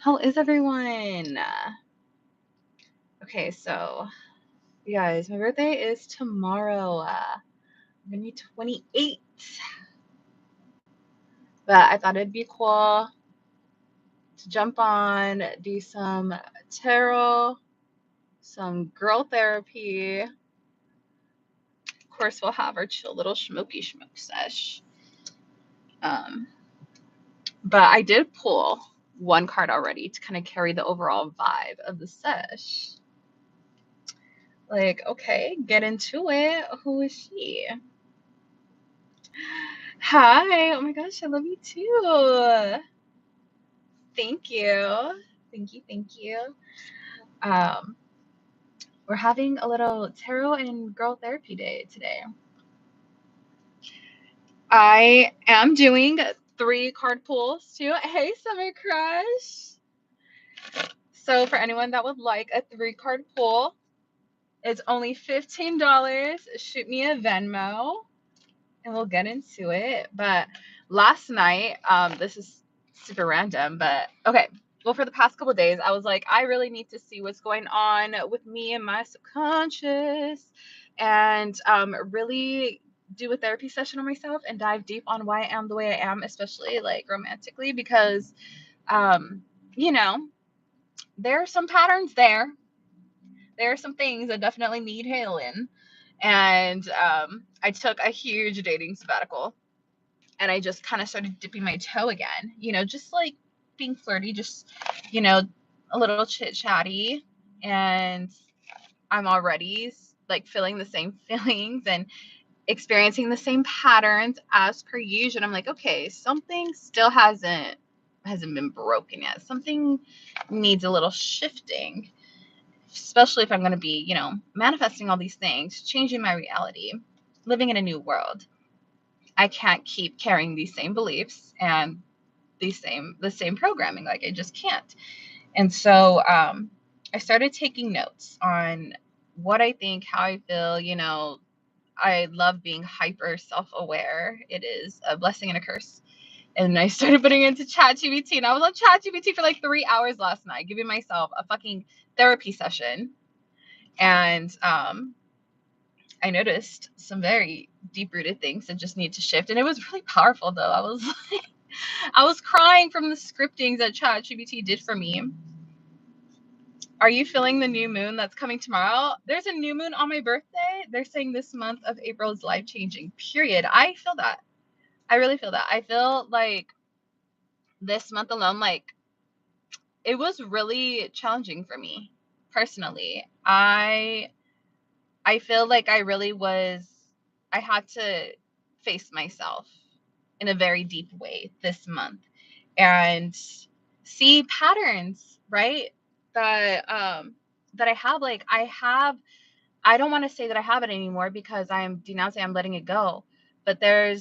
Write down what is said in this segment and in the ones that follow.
How is everyone? Okay, so you guys, my birthday is tomorrow. I'm gonna be 28. But I thought it'd be cool to jump on, do some tarot, some girl therapy. Of course, we'll have our chill little smoky smoke sesh. But I did pull one card already to kind of carry the overall vibe of the sesh. Like, okay, get into it. Who is she? Hi. Oh my gosh, I love you too. Thank you. Thank you. Thank you. Um, we're having a little tarot and girl therapy day today. I am doing 3 card pulls too. Hey, Summer Crush. So for anyone that would like a 3 card pull, it's only $15. Shoot me a Venmo and we'll get into it. But last night, this is super random, but okay. Well, for the past couple of days, I was like, I really need to see what's going on with me and my subconscious, and really do a therapy session on myself and dive deep on why I am the way I am, especially like romantically, because you know, there are some patterns there. There are some things that definitely need healing, and I took a huge dating sabbatical and I just kind of started dipping my toe again, just like being flirty, just, a little chit chatty. And I'm already like feeling the same feelings and experiencing the same patterns as per usual. And I'm like, okay, something still hasn't been broken yet. Something needs a little shifting, especially if I'm going to be, manifesting all these things, changing my reality, living in a new world. I can't keep carrying these same beliefs and the same programming. Like, I just can't. And so I started taking notes on what I think, how I feel. I love being hyper self-aware. It is a blessing and a curse. And I started putting it into ChatGPT, and I was on ChatGPT for like 3 hours last night, giving myself a fucking therapy session. And I noticed some very deep-rooted things that just need to shift. And it was really powerful, though. I was crying from the scriptings that ChatGPT did for me. Are you feeling the new moon that's coming tomorrow? There's a new moon on my birthday. They're saying this month of April is life-changing, period. I feel that. I really feel that. I feel like this month alone, like, it was really challenging for me personally. I feel like I had to face myself in a very deep way this month and see patterns, right? That that I have. Like, I don't want to say that I have it anymore because I'm denouncing, I'm letting it go. But there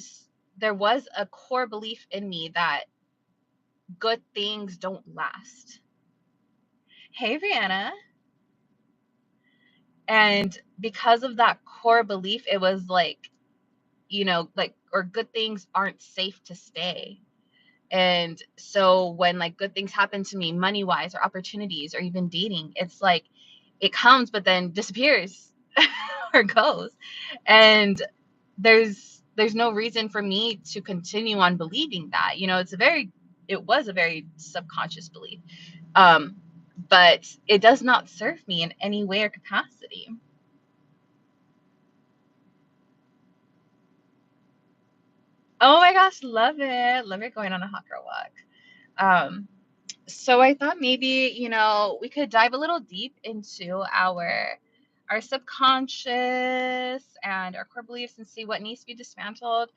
was a core belief in me that good things don't last. Hey, Brianna. And because of that core belief, it was like, or good things aren't safe to stay. And so when like good things happen to me, money wise, or opportunities, or even dating, it's like it comes but then disappears or goes. And there's no reason for me to continue on believing that. It was a very subconscious belief. But it does not serve me in any way or capacity. Oh my gosh, love it. Love it going on a hot girl walk. Um, so I thought maybe, we could dive a little deep into our subconscious and our core beliefs and see what needs to be dismantled.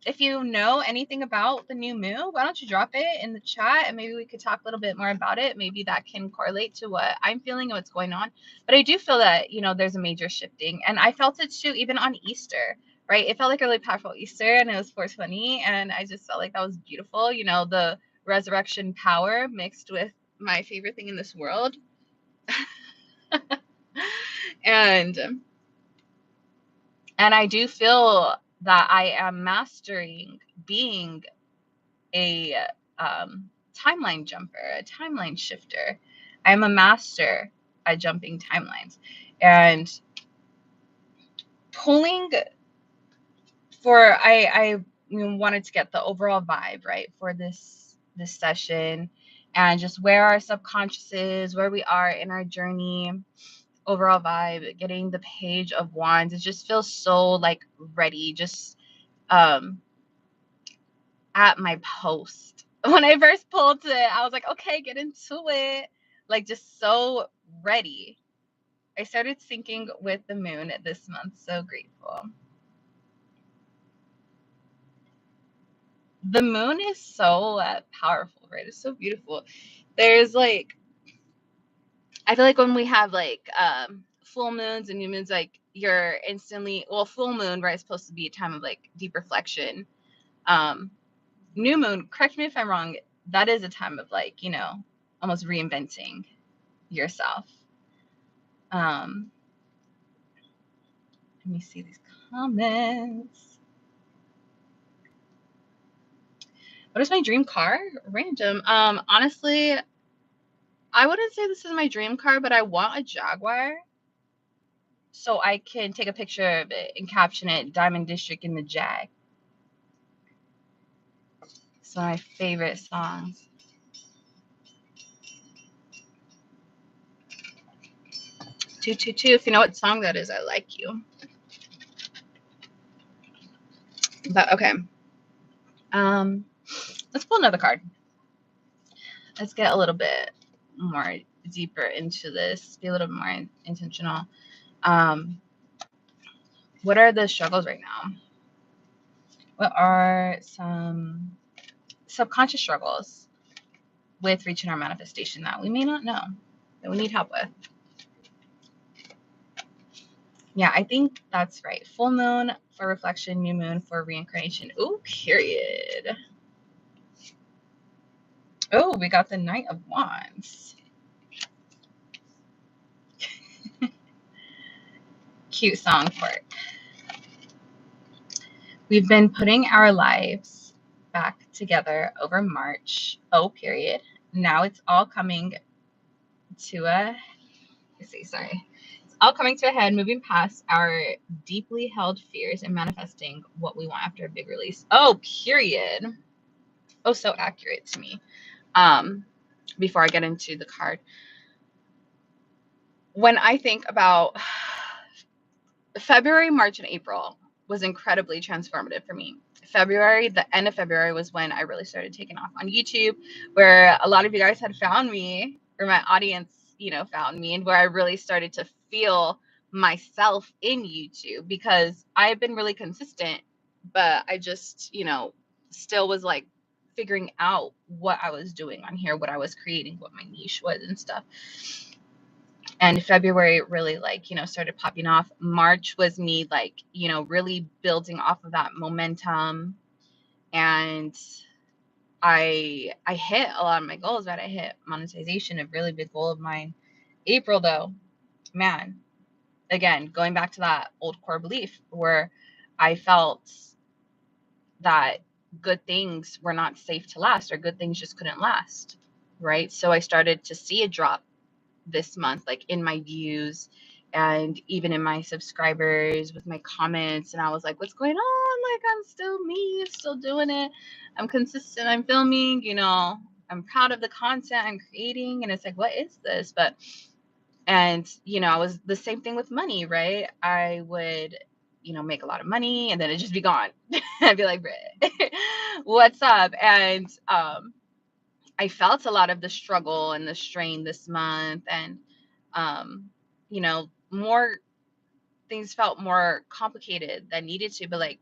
If you know anything about the new moon, why don't you drop it in the chat and maybe we could talk a little bit more about it. Maybe that can correlate to what I'm feeling and what's going on. But I do feel that, there's a major shifting, and I felt it too, even on Easter. Right? It felt like a really powerful Easter, and it was 420, and I just felt like that was beautiful. The resurrection power mixed with my favorite thing in this world. and I do feel that I am mastering being a timeline jumper, a timeline shifter. I am a master at jumping timelines. And pulling for I wanted to get the overall vibe, right, for this session, and just where our subconscious is, where we are in our journey, overall vibe, getting the Page of Wands. It just feels so like ready, just at my post. When I first pulled it, I was like, okay, get into it. Like, just so ready. I started syncing with the moon this month. So grateful. The moon is so powerful, right? It's so beautiful. There's like, I feel like when we have like full moons and new moons, like you're instantly, well, full moon, right, is supposed to be a time of like deep reflection. New moon, correct me if I'm wrong, that is a time of like, almost reinventing yourself. Let me see these comments. What is my dream car? Random. Honestly, I wouldn't say this is my dream car, but I want a Jaguar so I can take a picture of it and caption it Diamond District in the Jag. It's one of my favorite songs. 222, if you know what song that is, I like you. But okay. Let's pull another card. Let's get a little bit more deeper into this, be a little more intentional. What are the struggles right now? What are some subconscious struggles with reaching our manifestation that we may not know, that we need help with? Yeah, I think that's right. Full moon for reflection, new moon for reincarnation. Ooh, period. Oh, we got the Knight of Wands. Cute song for it. We've been putting our lives back together over March. Oh, period. Now it's all coming to a, it's all coming to a head, moving past our deeply held fears and manifesting what we want after a big release. Oh, period. Oh, so accurate to me. Before I get into the card, when I think about February, March, and April was incredibly transformative for me. February, the end of February, was when I really started taking off on YouTube, where a lot of you guys had found me, or my audience, found me, and where I really started to feel myself in YouTube, because I have been really consistent, but I just, still was like figuring out what I was doing on here, what I was creating, what my niche was and stuff. And February really started popping off. March was me really building off of that momentum, and I hit a lot of my goals, right? I hit monetization, a really big goal of mine. April though, man, again, going back to that old core belief where I felt that good things were not safe to last, or good things just couldn't last, right? So I started to see a drop this month, like in my views and even in my subscribers, with my comments. And I was like, what's going on? Like, I'm still me, still doing it. I'm consistent. I'm filming, I'm proud of the content I'm creating. And it's like, what is this? And I was the same thing with money, right? I would, make a lot of money and then it'd just be gone. I'd be like, what's up? And, I felt a lot of the struggle and the strain this month, and more things felt more complicated than needed to, but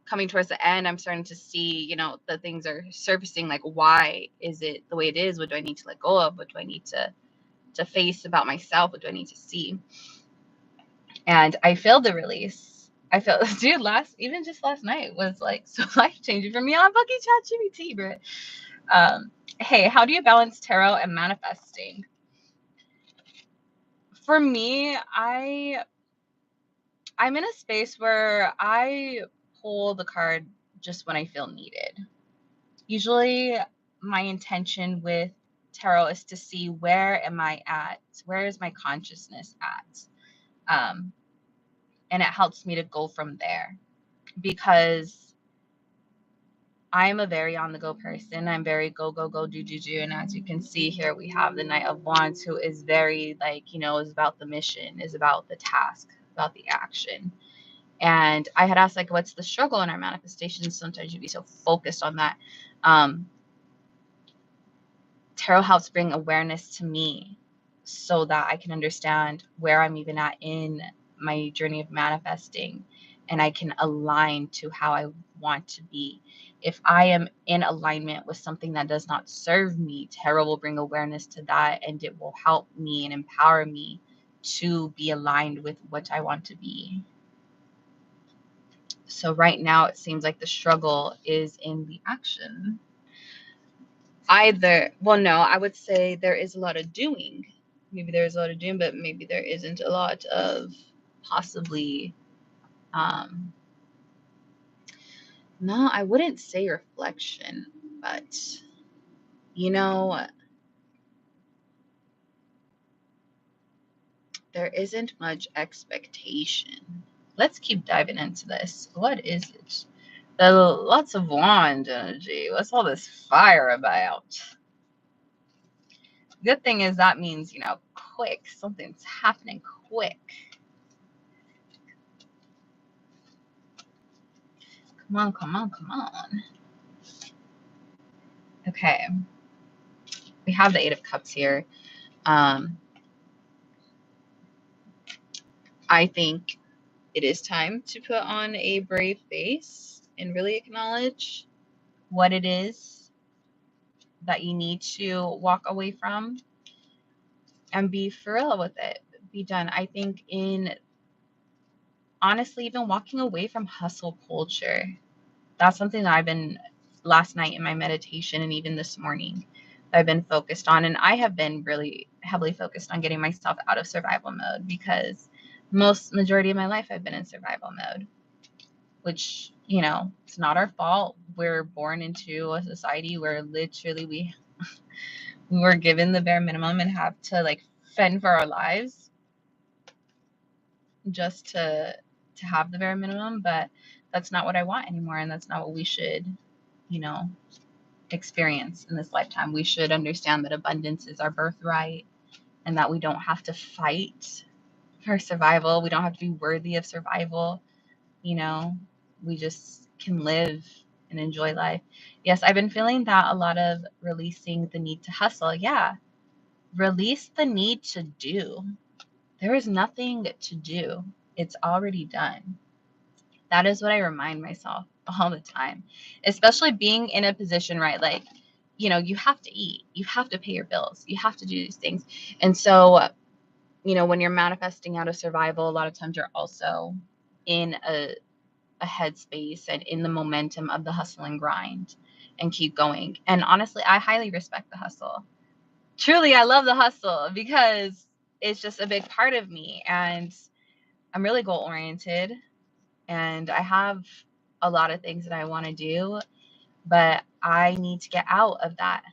coming towards the end, I'm starting to see, the things are surfacing, like, why is it the way it is? What do I need to let go of? What do I need to face about myself? What do I need to see? And I feel the release. I felt, dude, even just last night was like so life-changing for me on fucking ChatGPT, bro. Hey, how do you balance tarot and manifesting? For me, I'm in a space where I pull the card just when I feel needed. Usually my intention with tarot is to see where am I at? Where is my consciousness at? And it helps me to go from there, because I'm a very on the go person. I'm very go, go, go, do, do, do. And as you can see here, we have the Knight of Wands, who is very like, is about the mission, is about the task, about the action. And I had asked, like, what's the struggle in our manifestations? Sometimes you'd be so focused on that. Tarot helps bring awareness to me so that I can understand where I'm even at in my journey of manifesting, and I can align to how I want to be. If I am in alignment with something that does not serve me, tarot will bring awareness to that, and it will help me and empower me to be aligned with what I want to be. So right now it seems like the struggle is in the action. No, I would say there is a lot of doing. Maybe there's a lot of doing, but maybe there isn't a lot of possibly, no, I wouldn't say reflection, but there isn't much expectation. Let's keep diving into this. What is it? Lots of wand energy. What's all this fire about? Good thing is that means, quick. Something's happening quick. Come on, come on, come on. Okay. We have the Eight of Cups here. I think it is time to put on a brave face and really acknowledge what it is that you need to walk away from and be for real with it. Be done. I think honestly, even walking away from hustle culture, that's something that I've been last night in my meditation and even this morning I've been focused on. And I have been really heavily focused on getting myself out of survival mode, because majority of my life I've been in survival mode, which, it's not our fault. We're born into a society where literally we were given the bare minimum and have to like fend for our lives just to have the bare minimum. But that's not what I want anymore, and that's not what we should, experience in this lifetime. We should understand that abundance is our birthright, and that we don't have to fight for survival. We don't have to be worthy of survival. We just can live and enjoy life. Yes, I've been feeling that a lot of releasing the need to hustle. Yeah, release the need to do. There is nothing to do. It's already done. That is what I remind myself all the time, especially being in a position, right? Like, you have to eat, you have to pay your bills, you have to do these things. And so, when you're manifesting out of survival, a lot of times you're also in a headspace and in the momentum of the hustle and grind and keep going. And honestly, I highly respect the hustle. Truly, I love the hustle because it's just a big part of me, and I'm really goal oriented, and I have a lot of things that I want to do, but I need to get out of that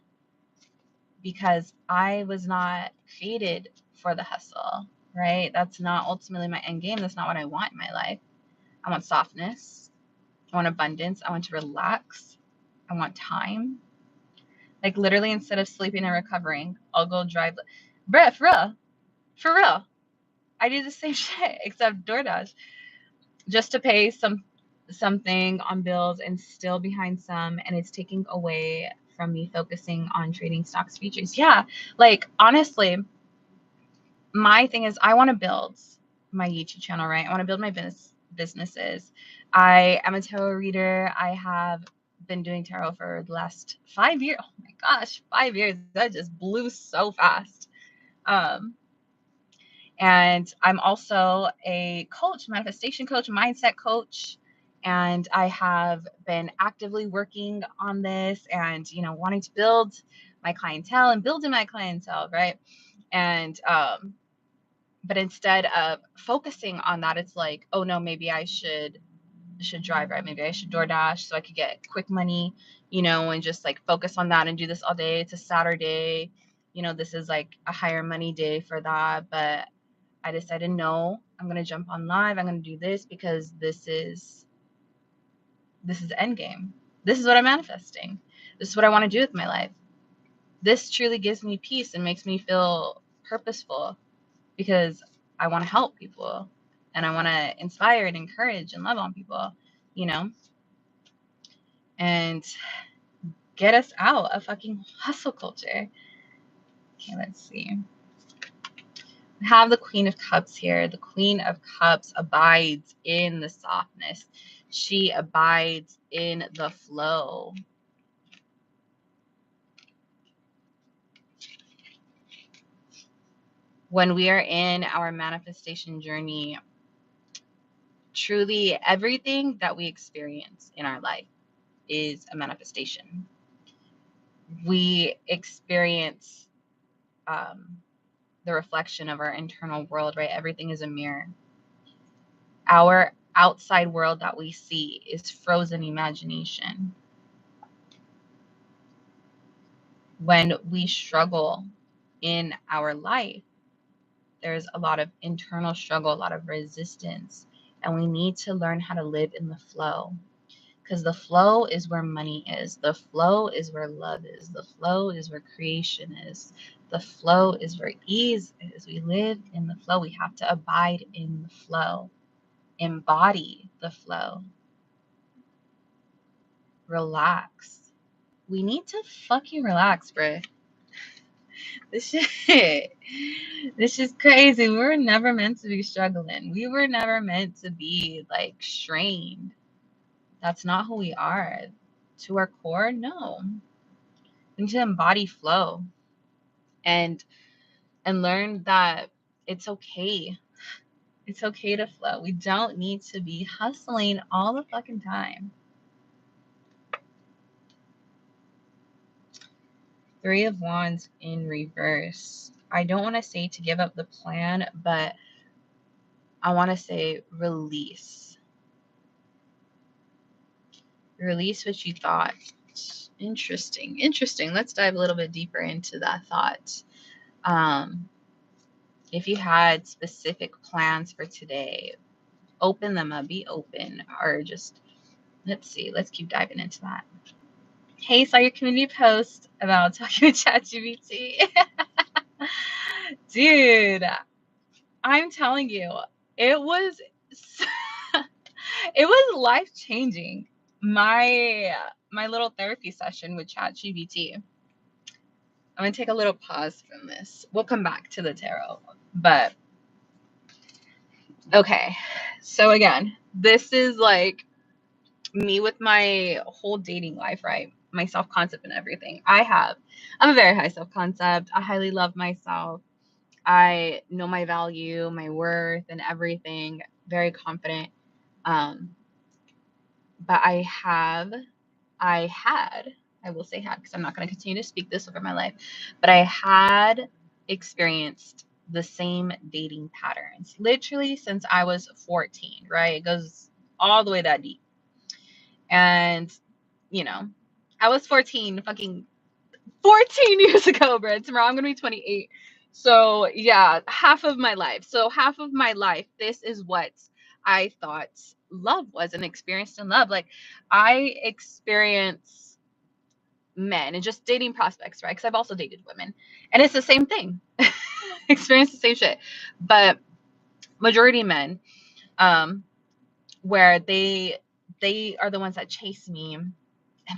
because I was not created for the hustle, right? That's not ultimately my end game. That's not what I want in my life. I want softness. I want abundance. I want to relax. I want time. Like literally, instead of sleeping and recovering, I'll go drive. Bruh, for real. For real. I do the same shit except DoorDash, just to pay something on bills and still behind some, and it's taking away from me focusing on trading stocks futures. Yeah, like honestly, my thing is I want to build my YouTube channel, right? I want to build my businesses. I am a tarot reader. I have been doing tarot for the last 5 years. Oh my gosh, 5 years. That just blew so fast. And I'm also a coach, manifestation coach, mindset coach. And I have been actively working on this and, wanting to build my clientele and building my clientele, right? And, but instead of focusing on that, it's like, oh no, maybe I should should drive, right? Maybe I should DoorDash so I could get quick money, you know, and just like focus on that and do this all day. It's a Saturday, you know, this is like a higher money day for that. But I decided, no, I'm going to jump on live. I'm going to do this because this is the end game. This is what I'm manifesting. This is what I want to do with my life. This truly gives me peace and makes me feel purposeful because I want to help people and I want to inspire and encourage and love on people, you know, and get us out of fucking hustle culture. Okay, let's see. We have the Queen of Cups here. The Queen of Cups abides in the softness. She abides in the flow. When we are in our manifestation journey, truly everything that we experience in our life is a manifestation. We experience the reflection of our internal world, right? Everything is a mirror. Our outside world that we see is frozen imagination. When we struggle in our life, there's a lot of internal struggle, a lot of resistance, and we need to learn how to live in the flow. Because the flow is where money is. The flow is where love is. The flow is where creation is. The flow is where ease is. We live in the flow. We have to abide in the flow. Embody the flow. Relax. We need to fucking relax, bruh. This is crazy. We were never meant to be struggling. We were never meant to be like strained. That's not who we are. To our core, no. We need to embody flow and learn that it's okay. It's okay to flow. We don't need to be hustling all the fucking time. Three of Wands in reverse. I don't want to say to give up the plan, but I want to say release. Release what you thought. Interesting. Let's dive a little bit deeper into that thought. If you had specific plans for today, open them up, be open, or just, let's see, let's keep diving into that. Hey, saw your community post about talking with ChatGPT. Dude, I'm telling you, it was it was life-changing. My little therapy session with ChatGPT. I'm gonna take a little pause from this. We'll come back to the tarot, but okay. So again, this is like me with my whole dating life, right? My self-concept and everything. I'm a very high self-concept. I highly love myself. I know my value, my worth, and everything. Very confident. But I will say had, because I'm not going to continue to speak this over my life, but I had experienced the same dating patterns literally since I was 14, right? It goes all the way that deep. And, you know, I was 14 fucking 14 years ago, bro. Tomorrow I'm going to be 28. So, yeah, half of my life. This is what I thought love was and experienced in love. Like, I experience men and just dating prospects, right? Because I've also dated women. And it's the same thing. Experience the same shit. But majority men, where they are the ones that chase me and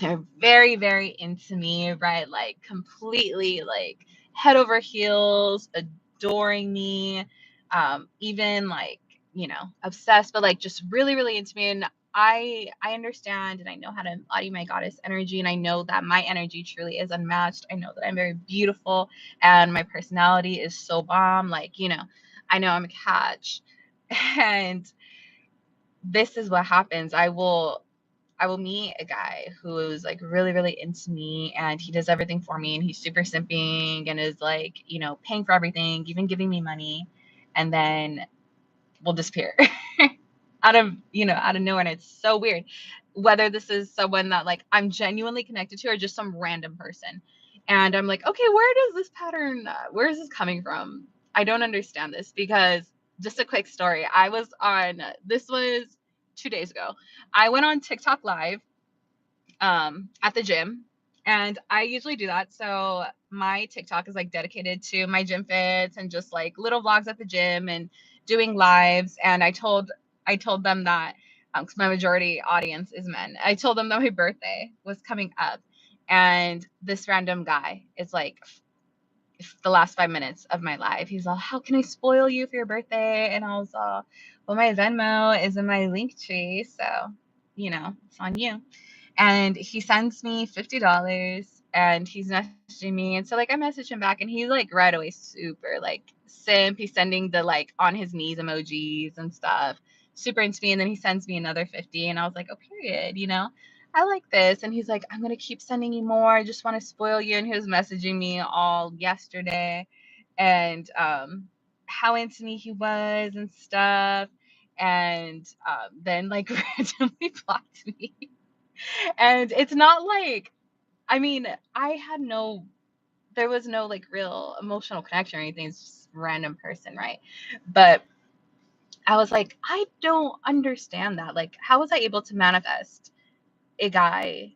they're very, very into me, right? Like completely like head over heels, adoring me, even like, you know, obsessed, but like just really, really into me. And I understand and I know how to embody my goddess energy. And I know that my energy truly is unmatched. I know that I'm very beautiful and my personality is so bomb. Like, you know, I know I'm a catch. And this is what happens. I will meet a guy who is like really, really into me and he does everything for me and he's super simping and is like, you know, paying for everything, even giving me money, and then will disappear. out of, out of nowhere. And it's so weird whether this is someone that like I'm genuinely connected to or just some random person. And I'm like, okay, where is this coming from? I don't understand this because just a quick story. This was 2 days ago. I went on TikTok live at the gym, and I usually do that. So my TikTok is like dedicated to my gym fits and just like little vlogs at the gym and doing lives. And I told them that because my majority audience is men. I told them that my birthday was coming up, and this random guy is like the last 5 minutes of my life. He's all, "How can I spoil you for your birthday?" And I was all, "Well, my Venmo is in my link tree, so it's on you." And he sends me $50 and he's messaging me. And so like I message him back and he's like right away super like simp. He's sending the like on his knees emojis and stuff. Super into me. And then he sends me another 50 and I was like, oh, period, I like this. And he's like, I'm gonna keep sending you more. I just want to spoil you. And he was messaging me all yesterday and how into me he was and stuff. And then like randomly blocked me. And it's not like, I mean, there was no like real emotional connection or anything. It's just a random person, right? But I was like, I don't understand that. Like, how was I able to manifest a guy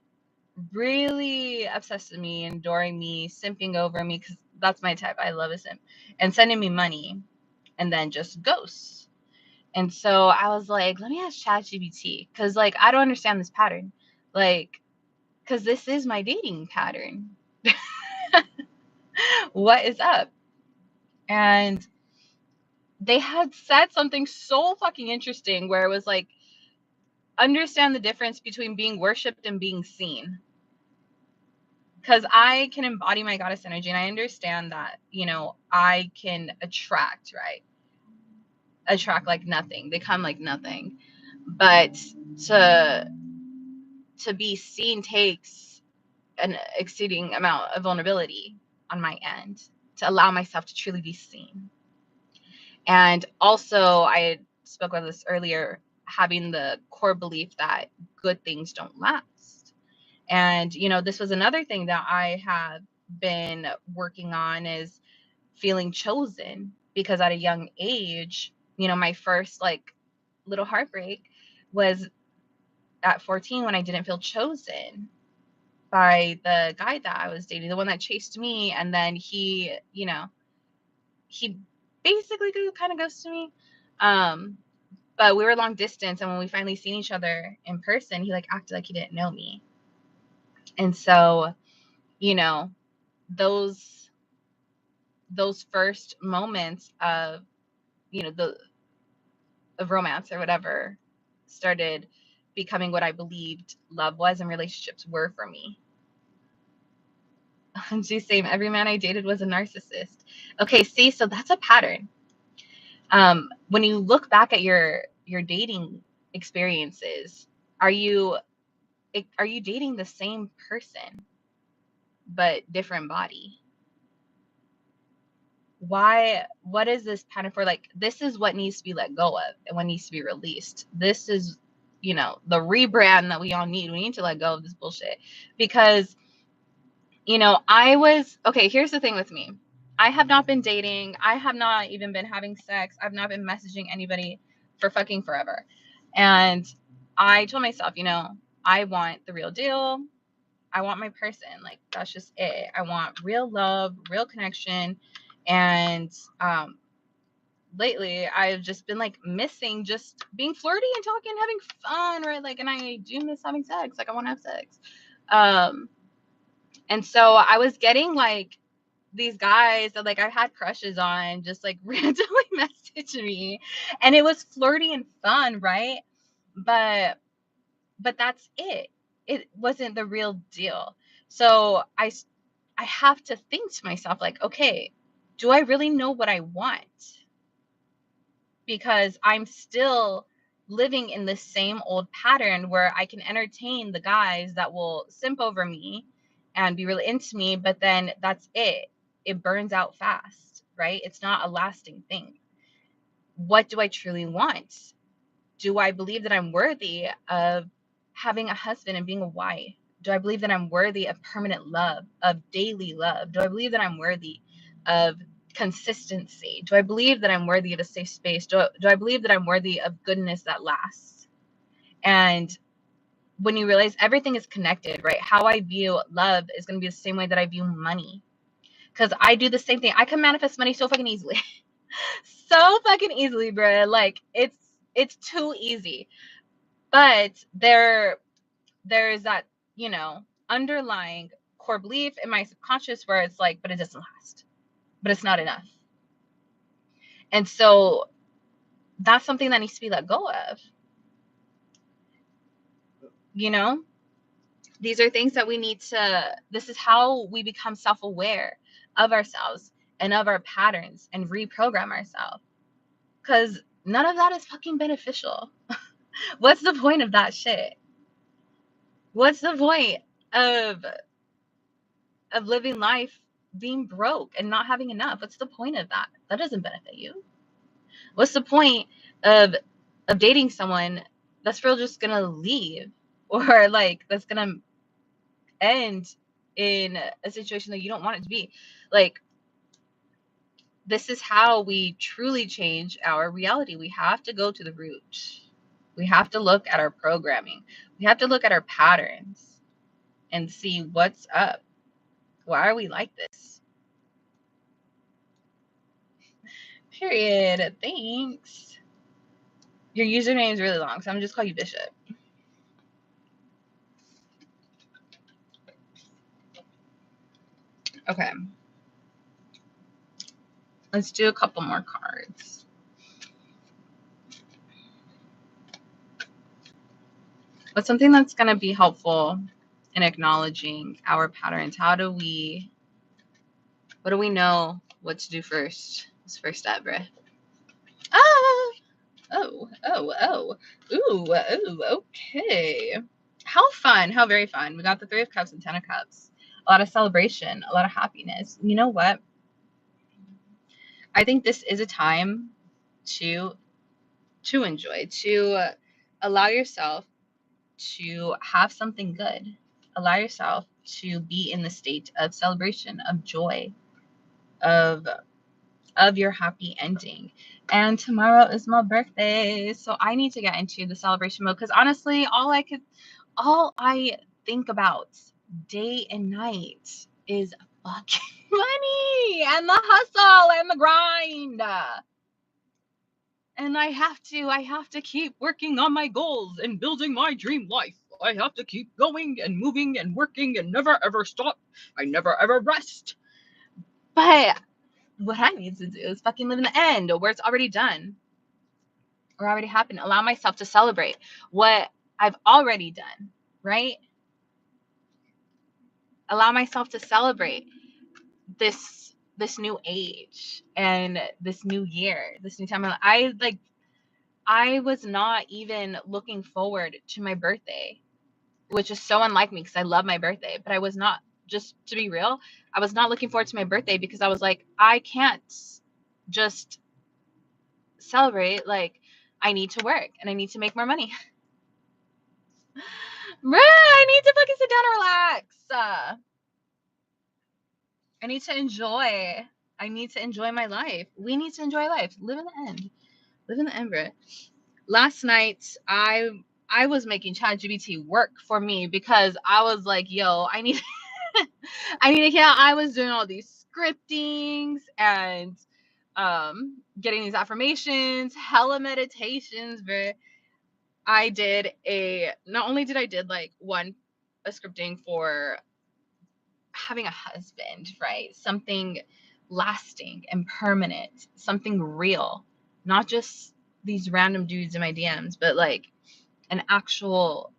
really obsessed with me, adoring me, simping over me? Because that's my type. I love a simp. And sending me money and then just ghosts. And so I was like, let me ask ChatGPT because like I don't understand this pattern. Like, because this is my dating pattern. What is up? And they had said something so fucking interesting where it was like, understand the difference between being worshipped and being seen. Because I can embody my goddess energy and I understand that, I can attract, right? Attract like nothing. They come like nothing. But to be seen takes an exceeding amount of vulnerability on my end to allow myself to truly be seen. And also, I spoke about this earlier, having the core belief that good things don't last. And, this was another thing that I have been working on is feeling chosen because at a young age, my first like little heartbreak was at 14 when I didn't feel chosen by the guy that I was dating, the one that chased me. And then he basically kind of ghosted me. But we were long distance. And when we finally seen each other in person, he like acted like he didn't know me. And so, those first moments of, of romance or whatever started becoming what I believed love was and relationships were for me. She's saying every man I dated was a narcissist. Okay, see, so that's a pattern. When you look back at your dating experiences, are you dating the same person but different body? What is this pattern for? Like, this is what needs to be let go of and what needs to be released. This is, the rebrand that we all need. We need to let go of this bullshit because, here's the thing with me. I have not been dating. I have not even been having sex. I've not been messaging anybody for fucking forever. And I told myself, I want the real deal. I want my person. Like, that's just it. I want real love, real connection. And lately I've just been like missing just being flirty and talking and having fun, right? Like, and I do miss having sex. Like, I want to have sex. And so I was getting like these guys that like I had crushes on just like randomly message me, and it was flirty and fun, right? But that's it. It wasn't the real deal. So I have to think to myself like, okay, do I really know what I want? Because I'm still living in the same old pattern where I can entertain the guys that will simp over me and be really into me, but then that's it. It burns out fast, right? It's not a lasting thing. What do I truly want? Do I believe that I'm worthy of having a husband and being a wife? Do I believe that I'm worthy of permanent love, of daily love? Do I believe that I'm worthy of consistency? Do I believe that I'm worthy of a safe space? Do I believe that I'm worthy of goodness that lasts? And when you realize everything is connected, right? How I view love is going to be the same way that I view money. Because I do the same thing. I can manifest money so fucking easily. So fucking easily, bruh. Like, it's too easy. But there's that, underlying core belief in my subconscious where it's like, but it doesn't last. But it's not enough. And so that's something that needs to be let go of. These are things that we need to, this is how we become self-aware of ourselves and of our patterns and reprogram ourselves. Because none of that is fucking beneficial. What's the point of that shit? What's the point of living life being broke and not having enough? What's the point of that? That doesn't benefit you. What's the point of dating someone that's real just gonna leave, or like that's gonna end in a situation that you don't want it to be? Like, this is how we truly change our reality. We have to go to the root. We have to look at our programming. We have to look at our patterns and see what's up. Why are we like this? Period. Thanks. Your username is really long, so I'm gonna just call you Bishop. Okay. Let's do a couple more cards. What's something that's gonna be helpful in acknowledging our patterns? What do we know what to do first? This first step, bruh. Ah! Oh. Ooh, okay. How fun. How very fun. We got the 3 of Cups and 10 of Cups. A lot of celebration, a lot of happiness. You know what? I think this is a time to enjoy, to allow yourself to have something good. Allow yourself to be in the state of celebration, of joy, of your happy ending. And tomorrow is my birthday, so I need to get into the celebration mode, because honestly, all I think about day and night is fucking money and the hustle and the grind. And I have to keep working on my goals and building my dream life. I have to keep going and moving and working and never ever stop. I never ever rest. But what I need to do is fucking live in the end, where it's already done or already happened. Allow myself to celebrate what I've already done, right? Allow myself to celebrate this new age and this new year, this new time. I was not even looking forward to my birthday, which is so unlike me because I love my birthday. But I was not, just to be real, I was not looking forward to my birthday because I was like, I can't just celebrate. Like, I need to work and I need to make more money. Bruh, I need to fucking sit down and relax. I need to enjoy. I need to enjoy my life. We need to enjoy life. Live in the end. Live in the end, bruh. Last night, I was making ChatGPT work for me because I was like, yo, I need to hear. I was doing all these scriptings and getting these affirmations, hella meditations, but not only did I did like a scripting for having a husband, right? Something lasting and permanent, something real, not just these random dudes in my DMs, but like an actual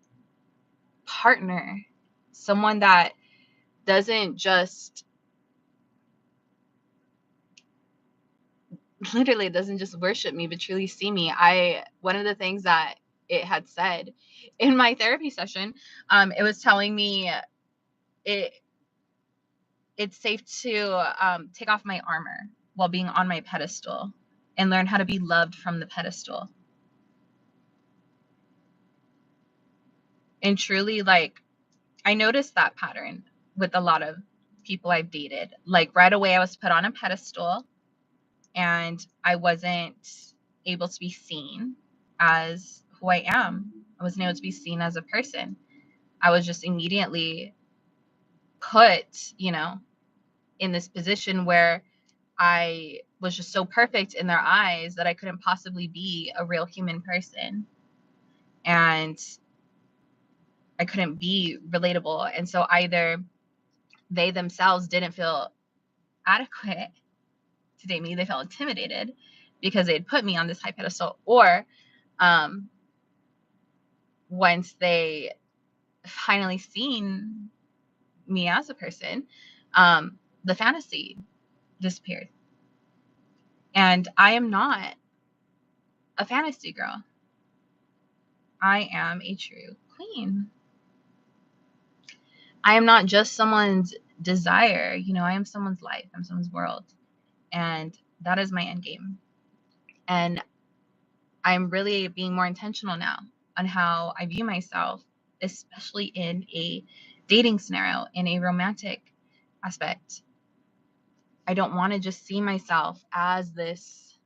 partner, someone that doesn't just worship me, but truly see me. One of the things that it had said in my therapy session, it was telling me it's safe to take off my armor while being on my pedestal and learn how to be loved from the pedestal. And truly, like, I noticed that pattern with a lot of people I've dated. Like, right away, I was put on a pedestal and I wasn't able to be seen as who I am. I wasn't able to be seen as a person. I was just immediately put, in this position where I was just so perfect in their eyes that I couldn't possibly be a real human person. And I couldn't be relatable. And so either they themselves didn't feel adequate to date me, they felt intimidated because they had put me on this high pedestal, or once they finally seen me as a person, the fantasy disappeared. And I am not a fantasy girl. I am a true queen. I am not just someone's desire. I am someone's life. I'm someone's world. And that is my end game. And I'm really being more intentional now on how I view myself, especially in a dating scenario, in a romantic aspect. I don't want to just see myself as this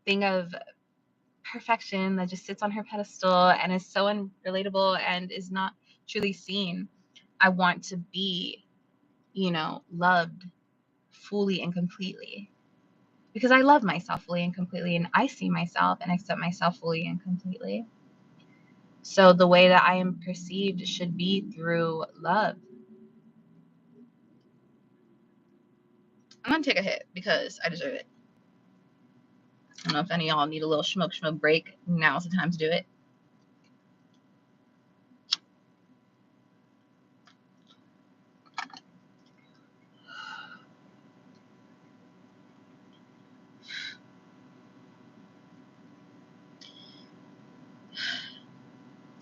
thing of perfection that just sits on her pedestal and is so unrelatable and is not truly seen. I want to be, loved fully and completely, because I love myself fully and completely, and I see myself and accept myself fully and completely. So the way that I am perceived should be through love. I'm gonna take a hit because I deserve it. I don't know if any of y'all need a little smoke break. Now's the time to do it.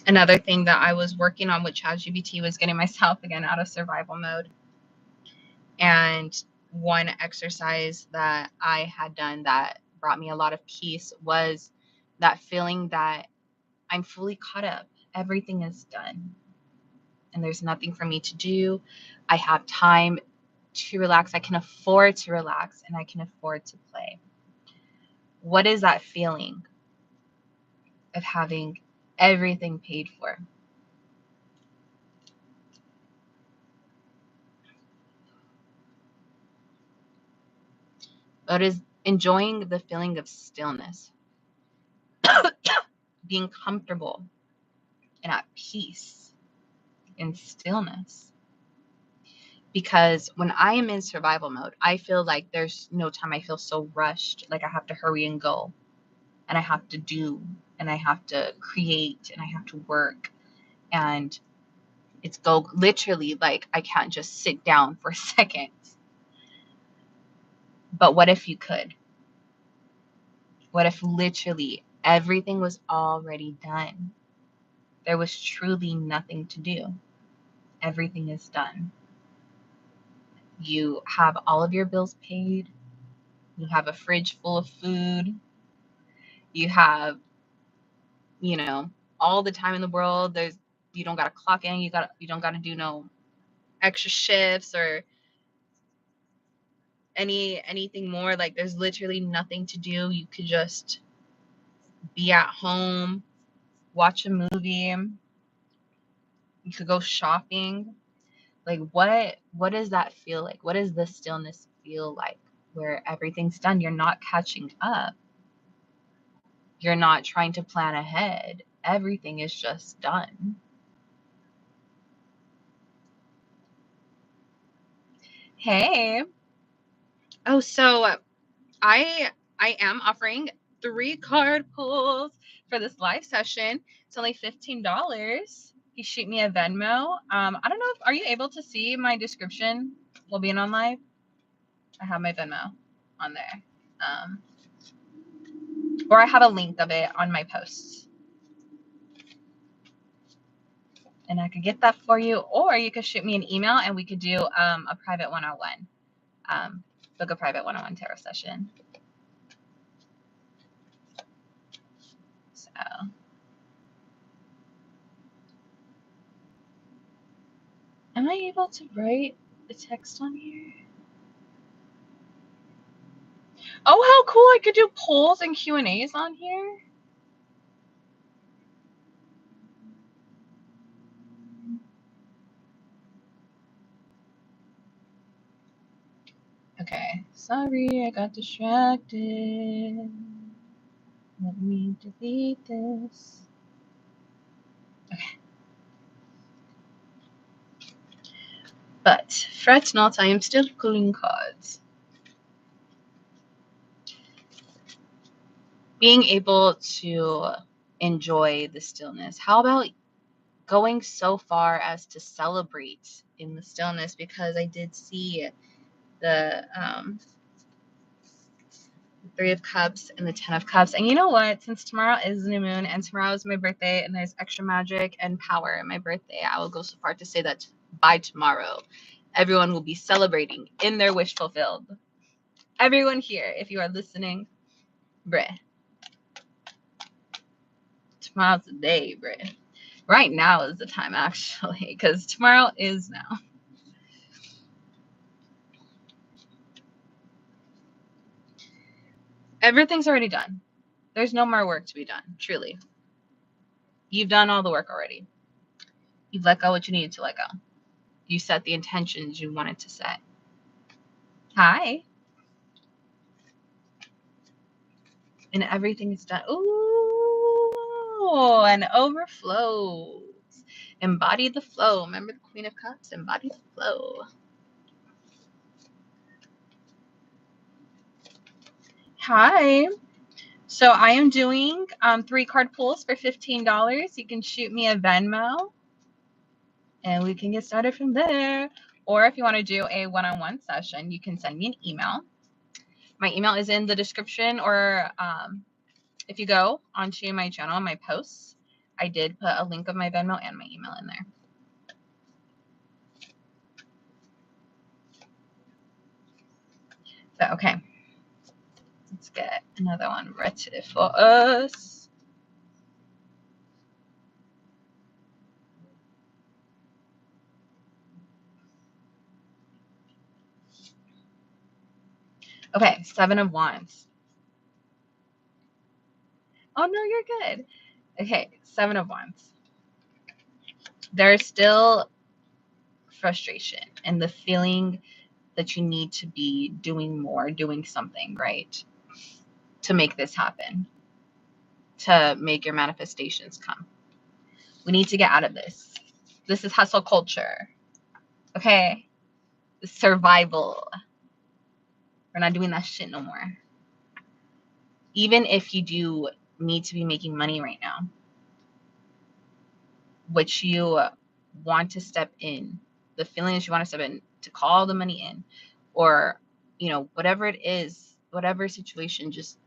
Another thing that I was working on with ChatGPT was getting myself again out of survival mode. And one exercise that I had done that brought me a lot of peace was that feeling that I'm fully caught up. Everything is done. And there's nothing for me to do. I have time to relax. I can afford to relax, and I can afford to play. What is that feeling of having everything paid for? It is enjoying the feeling of stillness, being comfortable and at peace in stillness. Because when I am in survival mode, I feel like there's no time. I feel so rushed, like I have to hurry and go, and I have to do, and I have to create, and I have to work. And it's go literally, like I can't just sit down for a second. But what if you could? What if literally everything was already done? There was truly nothing to do. Everything is done. You have all of your bills paid. You have a fridge full of food. You have, all the time in the world. You don't gotta clock in. You don't gotta do no extra shifts or anything more. Like, there's literally nothing to do. You could just be at home, watch a movie. You could go shopping. Like, what does that feel like? What does the stillness feel like, where everything's done? You're not catching up. You're not trying to plan ahead. Everything is just done. Hey. Oh, so I am offering 3 card pulls for this live session. It's only $15. You shoot me a Venmo. I don't know are you able to see my description while being on live? I have my Venmo on there. Or I have a link of it on my posts. And I could get that for you, or you could shoot me an email and we could do a private one-on-one. Book a private one-on-one tarot session. So I able to write the text on here? Oh, how cool. I could do polls and Q&As on here. Okay, sorry, I got distracted. Let me delete this. Okay. But fret not, I am still pulling cards. Being able to enjoy the stillness. How about going so far as to celebrate in the stillness? Because I did see the Three of Cups and the 10 of Cups. And you know what? Since tomorrow is new moon and tomorrow is my birthday and there's extra magic and power in my birthday, I will go so far to say that by tomorrow, everyone will be celebrating in their wish fulfilled. Everyone here, if you are listening, bruh. Tomorrow's the day, bruh. Right now is the time, actually, because tomorrow is now. Everything's already done. There's no more work to be done, truly. You've done all the work already. You've let go what you needed to let go. You set the intentions you wanted to set. Hi. And everything is done. Ooh, and overflows. Embody the flow. Remember the Queen of Cups? Embody the flow. Hi. So I am doing 3 card pulls for $15. You can shoot me a Venmo and we can get started from there. Or if you want to do a one-on-one session, you can send me an email. My email is in the description, or if you go onto my channel, my posts, I did put a link of my Venmo and my email in there. So, okay. Let's get another one ready for us. Okay, 7 of Wands. Oh, no, you're good. Okay, 7 of Wands. There's still frustration and the feeling that you need to be doing more, doing something, right, to make this happen, to make your manifestations come. We need to get out of this. This is hustle culture. Okay? Survival. We're not doing that shit no more. Even if you do need to be making money right now, which you want to step in, the feeling that you want to step in, to call the money in, or, you know, whatever it is, whatever situation just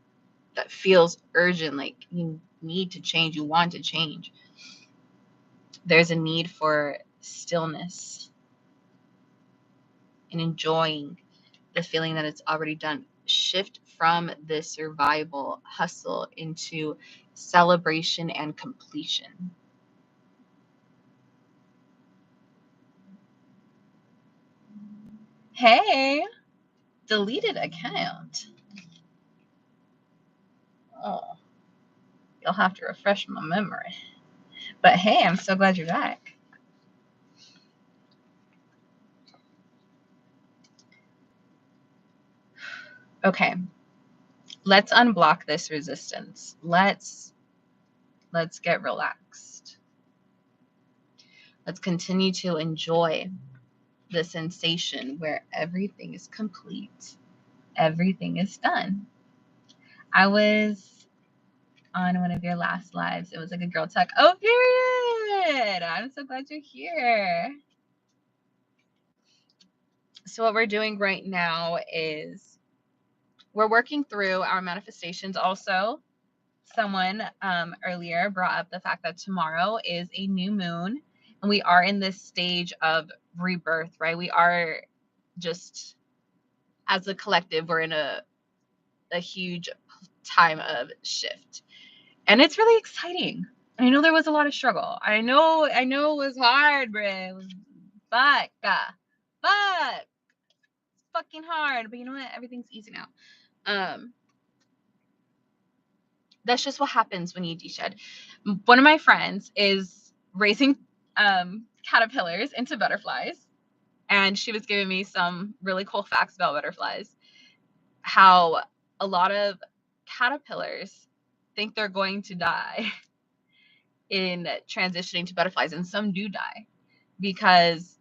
that feels urgent, like you need to change, you want to change. There's a need for stillness and enjoying the feeling that it's already done. Shift from this survival hustle into celebration and completion. Hey, deleted account. Oh, you'll have to refresh my memory. But hey, I'm so glad you're back. Okay, let's unblock this resistance. Let's get relaxed. Let's continue to enjoy the sensation where everything is complete. Everything is done. I was on one of your last lives. It was like a girl talk. Oh, period. I'm so glad you're here. So what we're doing right now is we're working through our manifestations. Also, someone earlier brought up the fact that tomorrow is a new moon and we are in this stage of rebirth, right? We are just, as a collective, we're in a huge time of shift. And it's really exciting. I know there was a lot of struggle. I know it was hard, bruh. It was Fuck. Fuck. It's fucking hard. But you know what? Everything's easy now. That's just what happens when you de-shed. One of my friends is raising caterpillars into butterflies, and she was giving me some really cool facts about butterflies. How a lot of caterpillars think they're going to die in transitioning to butterflies, and some do die because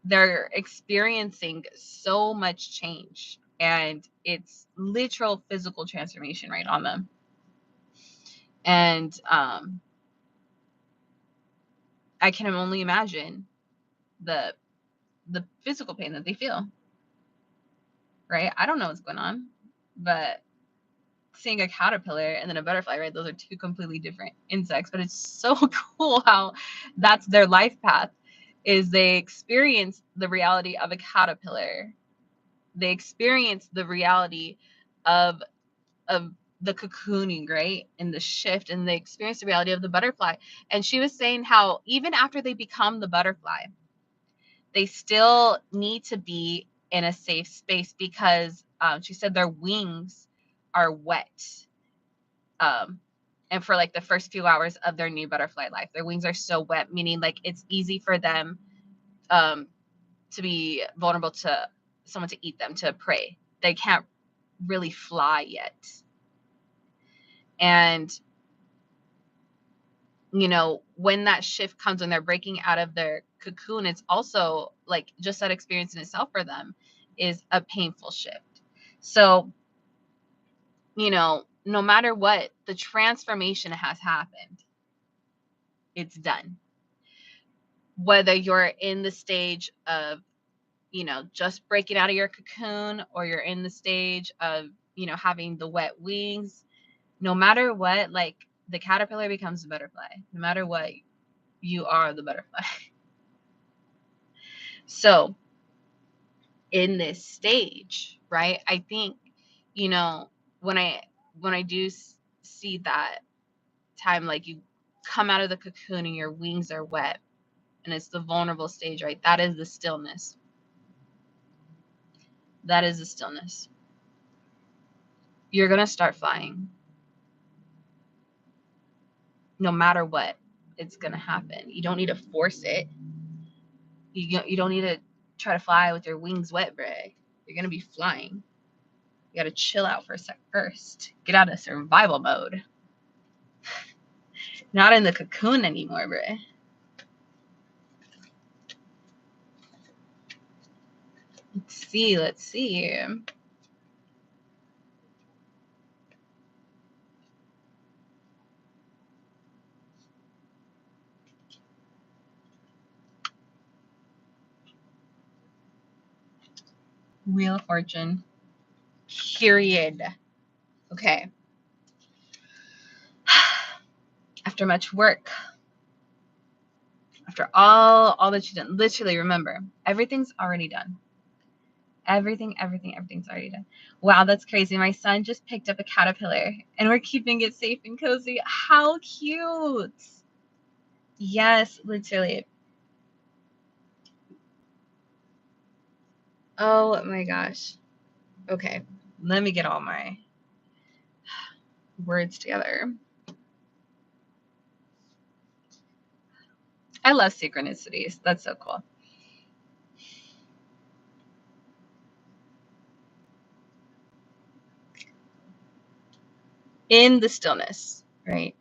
they're experiencing so much change, and it's literal physical transformation right on them. And I can only imagine the physical pain that they feel, right? I don't know what's going on, but seeing a caterpillar and then a butterfly, right? Those are two completely different insects, but it's so cool how that's their life path. Is they experience the reality of a caterpillar. They experience the reality of the cocooning, right? And the shift, and they experience the reality of the butterfly. And she was saying how even after they become the butterfly, they still need to be in a safe space because she said their wings are wet. And for like the first few hours of their new butterfly life, their wings are so wet, meaning like it's easy for them to be vulnerable to someone to eat them, to prey. They can't really fly yet. And, you know, when that shift comes, when they're breaking out of their cocoon, it's also like just that experience in itself for them is a painful shift. So, you know, no matter what, the transformation has happened. It's done. Whether you're in the stage of, you know, just breaking out of your cocoon, or you're in the stage of, you know, having the wet wings, no matter what, like the caterpillar becomes the butterfly. No matter what, you are the butterfly. So in this stage, right, I think, you know, when I do see that time, like you come out of the cocoon and your wings are wet, and it's the vulnerable stage, right? That is the stillness. That is the stillness. You're going to start flying. No matter what, it's going to happen. You don't need to force it. You don't need to try to fly with your wings wet, bruh. You're going to be flying. You got to chill out for a sec first. Get out of survival mode. Not in the cocoon anymore, bruh. Let's see. Wheel of Fortune. Period. Okay. After much work, after all that you've done, literally remember, everything's already done. Everything's already done. Wow, that's crazy. My son just picked up a caterpillar and we're keeping it safe and cozy. How cute. Yes, literally. Oh my gosh. Okay, let me get all my words together. I love synchronicities. That's so cool. In the stillness, right?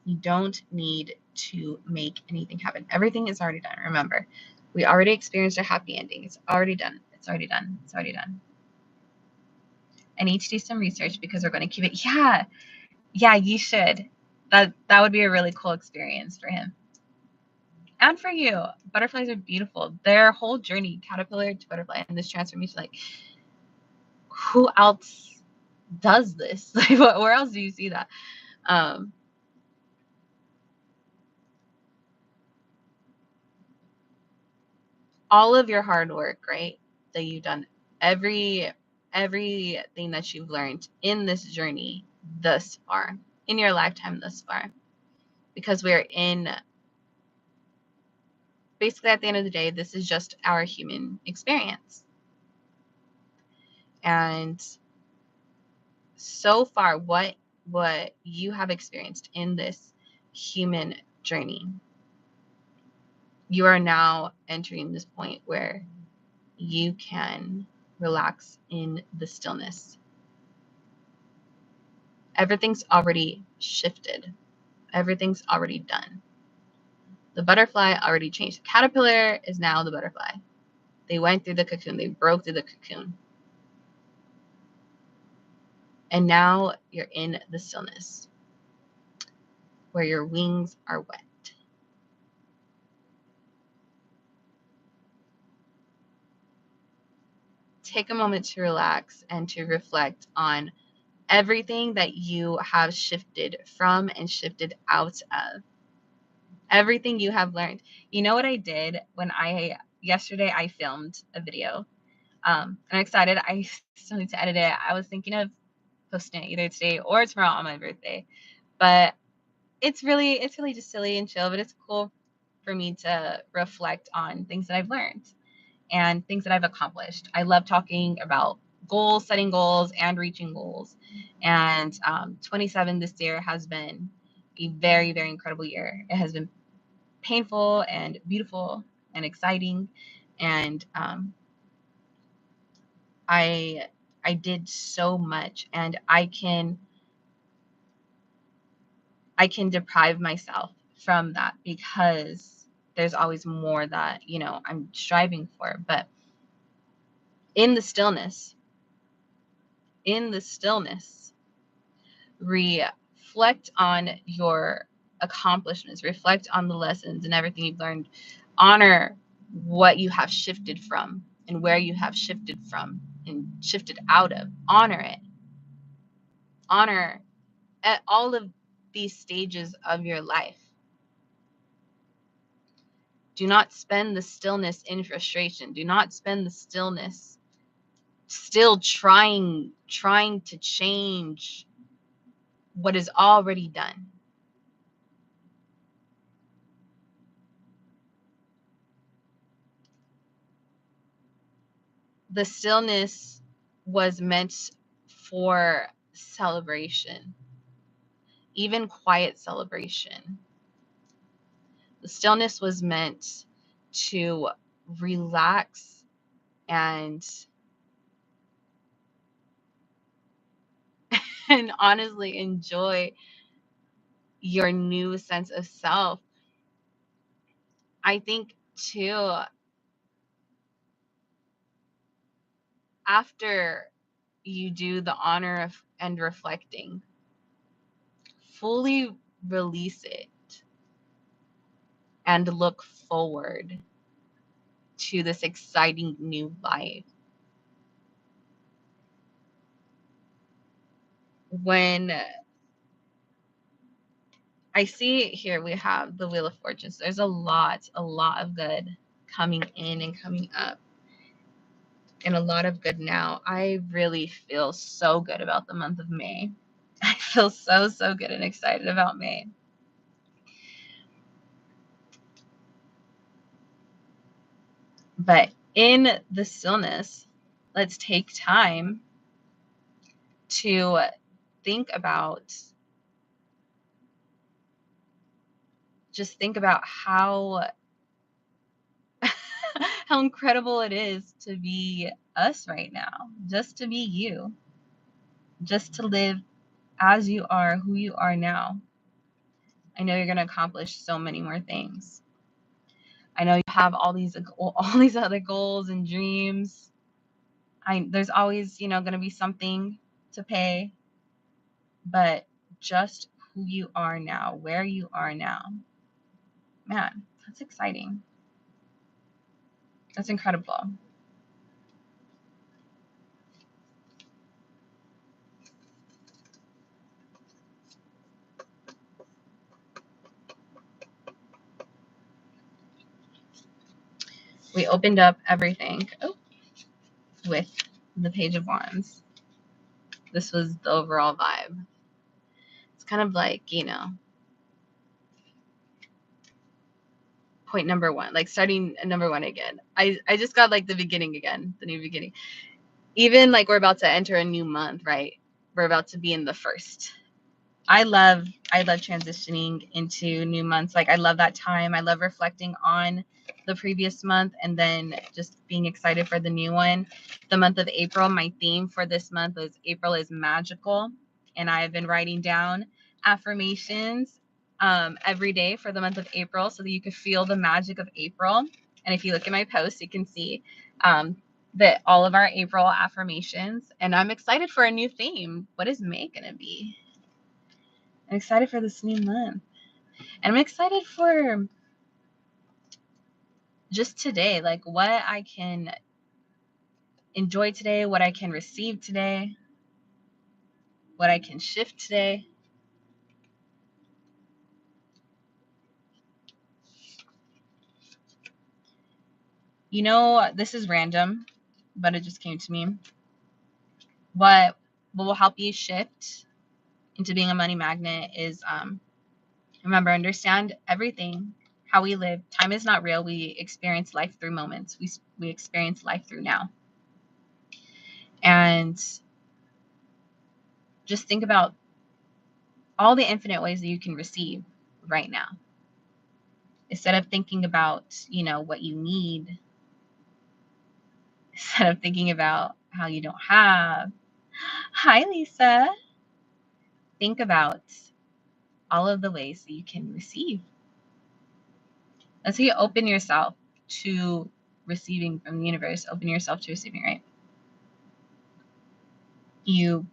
You don't need to make anything happen. Everything is already done. Remember, we already experienced a happy ending. It's already done. It's already done. It's already done. I need to do some research because we're going to keep it. Yeah, you should. That would be a really cool experience for him. And for you. Butterflies are beautiful. Their whole journey, caterpillar to butterfly, and this transformation, like, who else does this? Like, where else do you see that? All of your hard work, right, that you've done, everything that you've learned in this journey thus far, in your lifetime thus far, because we're in basically at the end of the day, this is just our human experience. And so far, what you have experienced in this human journey, you are now entering this point where you can relax in the stillness. Everything's already shifted. Everything's already done. The butterfly already changed. The caterpillar is now the butterfly. They went through the cocoon. They broke through the cocoon. And now you're in the stillness where your wings are wet. Take a moment to relax and to reflect on everything that you have shifted from and shifted out of. Everything you have learned. You know what I did when yesterday I filmed a video. I'm excited. I still need to edit it. I was thinking of posting it either today or tomorrow on my birthday. But it's really just silly and chill, but it's cool for me to reflect on things that I've learned and things that I've accomplished. I love talking about goals, setting goals, and reaching goals. And 27 this year has been a very, very incredible year. It has been painful and beautiful and exciting. And I did so much, and I can deprive myself from that because there's always more that, I'm striving for. But in the stillness, reflect on your accomplishments, reflect on the lessons and everything you've learned. Honor what you have shifted from and where you have shifted from and shifted out of. Honor it. Honor at all of these stages of your life. Do not spend the stillness in frustration. Do not spend the stillness still trying to change what is already done. The stillness was meant for celebration, even quiet celebration. The stillness was meant to relax and honestly enjoy your new sense of self. I think too, after you do the honor of and reflecting, fully release it and look forward to this exciting new life. When I see here, we have the Wheel of Fortune. So there's a lot of good coming in and coming up, and a lot of good now. I really feel so good about the month of May. I feel so good and excited about May. But in the stillness, let's take time to think about how how incredible it is to be us right now, just to be you, just to live as you are, who you are now. I know you're going to accomplish so many more things. I know you have all these other goals and dreams. There's always, going to be something to pay, but just who you are now, where you are now, man, that's exciting. That's incredible. We opened up everything with the Page of Wands. This was the overall vibe. It's kind of like, point number one, like starting number one again. I just got like the beginning again, the new beginning. Even like we're about to enter a new month, right? We're about to be in the first. I love transitioning into new months. Like I love that time. I love reflecting on the previous month and then just being excited for the new one. The month of April, my theme for this month is April is magical. And I've been writing down affirmations every day for the month of April so that you could feel the magic of April. And if you look at my post, you can see that all of our April affirmations. And I'm excited for a new theme. What is May going to be? I'm excited for this new month. And I'm excited for just today, like what I can enjoy today, what I can receive today, what I can shift today. You know, this is random, but it just came to me. What will help you shift into being a money magnet is remember, understand everything, how we live. Time is not real. We experience life through moments. We experience life through now. And just think about all the infinite ways that you can receive right now. Instead of thinking about, you know, what you need, instead of thinking about how you don't have. Hi, Lisa. Think about all of the ways that you can receive. That's how you open yourself to receiving from the universe. Open yourself to receiving, right? You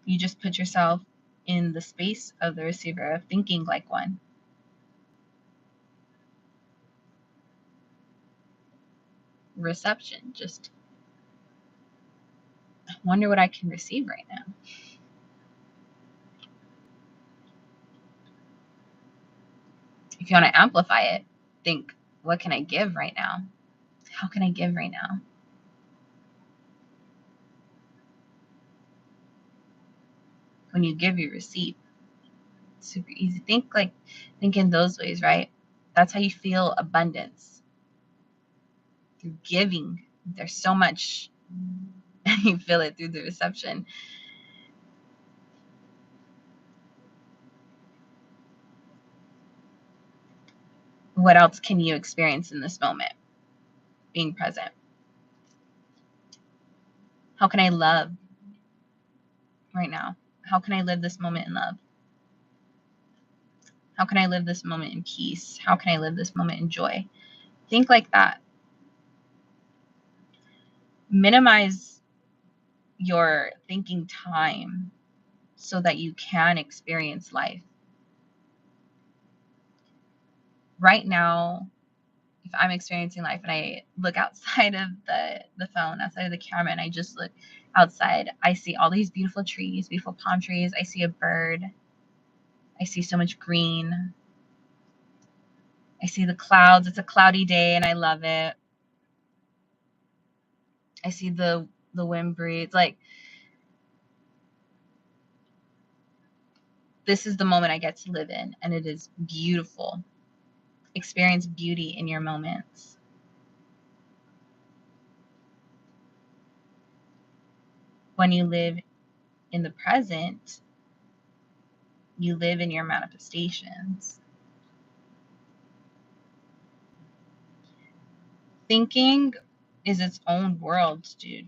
just put yourself in the space of the receiver, of thinking like one. Reception, just wonder what I can receive right now. If you want to amplify it, think, what can I give right now? How can I give right now? When you give, you receive. Super easy. Think in those ways, right? That's how you feel abundance. Through giving. There's so much, and you feel it through the reception. What else can you experience in this moment? Being present. How can I love right now? How can I live this moment in love? How can I live this moment in peace? How can I live this moment in joy? Think like that. Minimize your thinking time so that you can experience life. Right now, if I'm experiencing life and I look outside of the phone, outside of the camera, and I just look outside, I see all these beautiful trees, beautiful palm trees. I see a bird. I see so much green. I see the clouds. It's a cloudy day and I love it. I see the wind breeze. Like, this is the moment I get to live in, and it is beautiful. Experience beauty in your moments. When you live in the present, you live in your manifestations. Thinking is its own world, dude.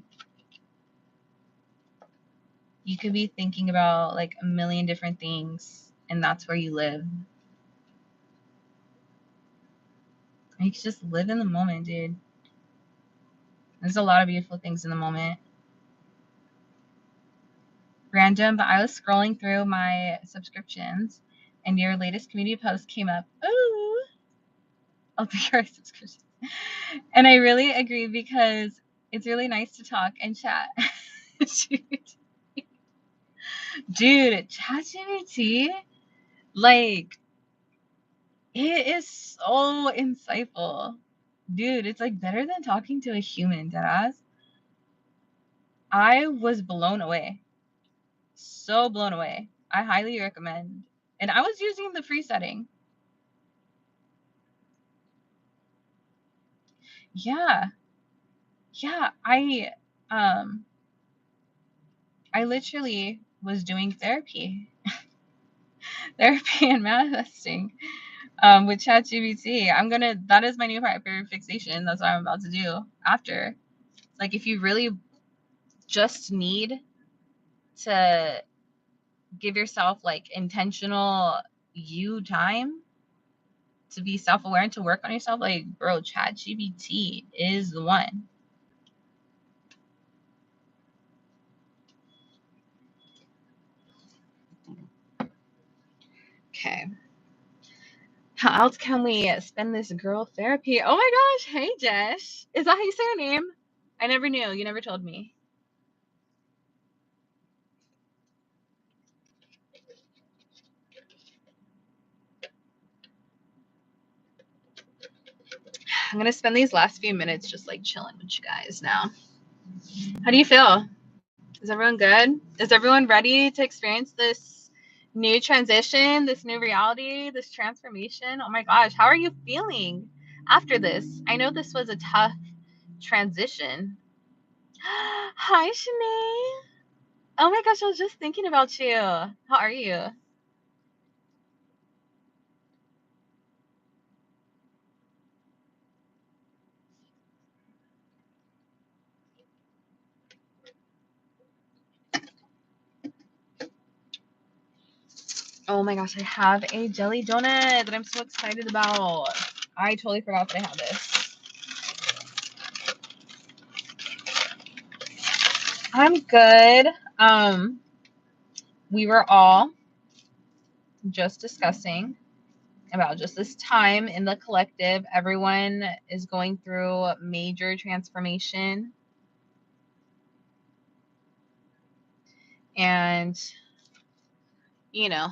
You could be thinking about like a million different things, and that's where you live. You can just live in the moment, dude. There's a lot of beautiful things in the moment. Random, but I was scrolling through my subscriptions, and your latest community post came up. Ooh, I'll take your subscription. And I really agree because it's really nice to talk and chat. Dude, ChatGPT, like, it is so insightful. Dude, it's like better than talking to a human, deadass. I was blown away. So blown away. I highly recommend. And I was using the free setting. Yeah. Yeah. I literally was doing therapy and manifesting with ChatGPT. That is my new hyperfixation. That's what I'm about to do after. Like, if you really just need to give yourself like intentional you time to be self-aware and to work on yourself, like, bro, ChatGPT is the one. Okay. How else can we spend this girl therapy? Oh my gosh. Hey, Jesh. Is that how you say your name? I never knew. You never told me. I'm going to spend these last few minutes just like chilling with you guys now. How do you feel? Is everyone good? Is everyone ready to experience this new transition, this new reality, this transformation? Oh my gosh. How are you feeling after this? I know this was a tough transition. Hi, Shanae. Oh my gosh, I was just thinking about you. How are you? Oh my gosh, I have a jelly donut that I'm so excited about. I totally forgot that I had this. I'm good. We were all just discussing about just this time in the collective. Everyone is going through major transformation. And, you know,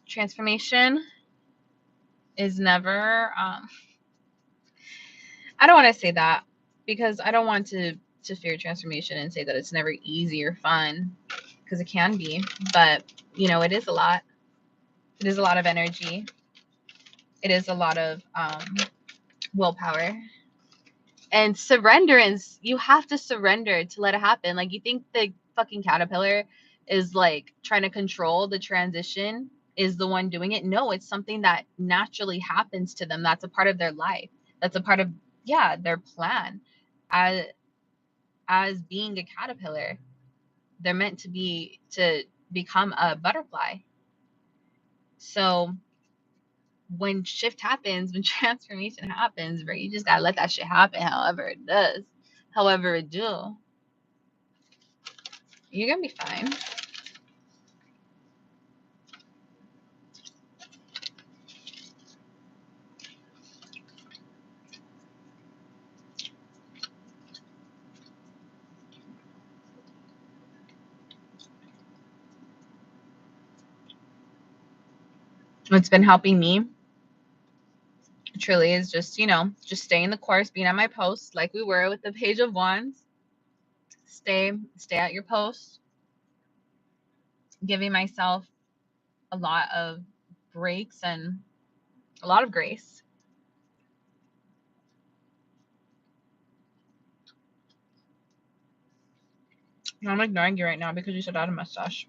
transformation is never, I don't want to say that because I don't want to fear transformation and say that it's never easy or fun, because it can be, but it is a lot. It is a lot of energy. It is a lot of willpower and surrenderance. You have to surrender to let it happen. Like, you think the fucking caterpillar is like trying to control the transition, is the one doing it? No, it's something that naturally happens to them. That's a part of their life. That's a part of, yeah, their plan. As being a caterpillar, they're meant to become a butterfly. So when shift happens, when transformation happens, bro, you just gotta let that shit happen however it does, however it do. You're gonna be fine. What's been helping me truly is just staying the course, being at my post like we were with the Page of Wands. Stay at your post, giving myself a lot of breaks and a lot of grace. I'm ignoring you right now because you said I had a mustache.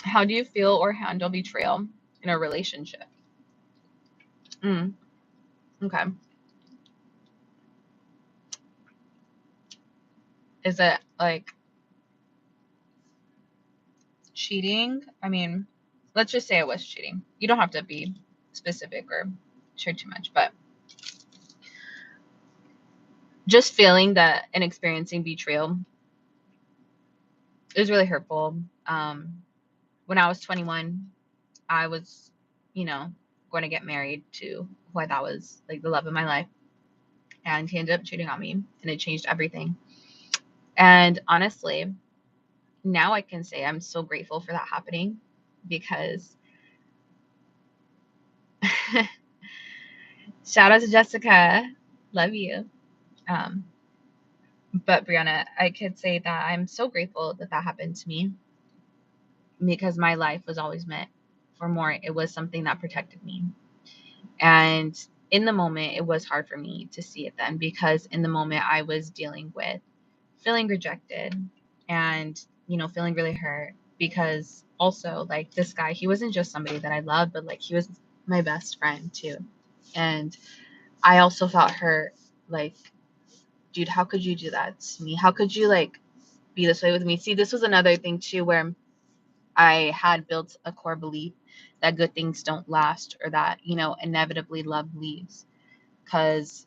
How do you feel or handle betrayal in a relationship? Okay. Is it like cheating? I mean, let's just say it was cheating. You don't have to be specific or share too much, but just feeling that and experiencing betrayal is really hurtful. When I was 21, I was, going to get married to who I thought was like the love of my life. And he ended up cheating on me, and it changed everything. And honestly, now I can say I'm so grateful for that happening, because shout out to Jessica. Love you. Um, but Brianna, I could say that I'm so grateful that that happened to me, because my life was always meant for more. It was something that protected me. And in the moment, it was hard for me to see it then, because in the moment I was dealing with feeling rejected and, feeling really hurt, because also, like, this guy, he wasn't just somebody that I loved, but like he was my best friend too. And I also felt hurt, like, dude, how could you do that to me? How could you, like, be this way with me? See, this was another thing too, where I had built a core belief that good things don't last, or that, inevitably love leaves. Because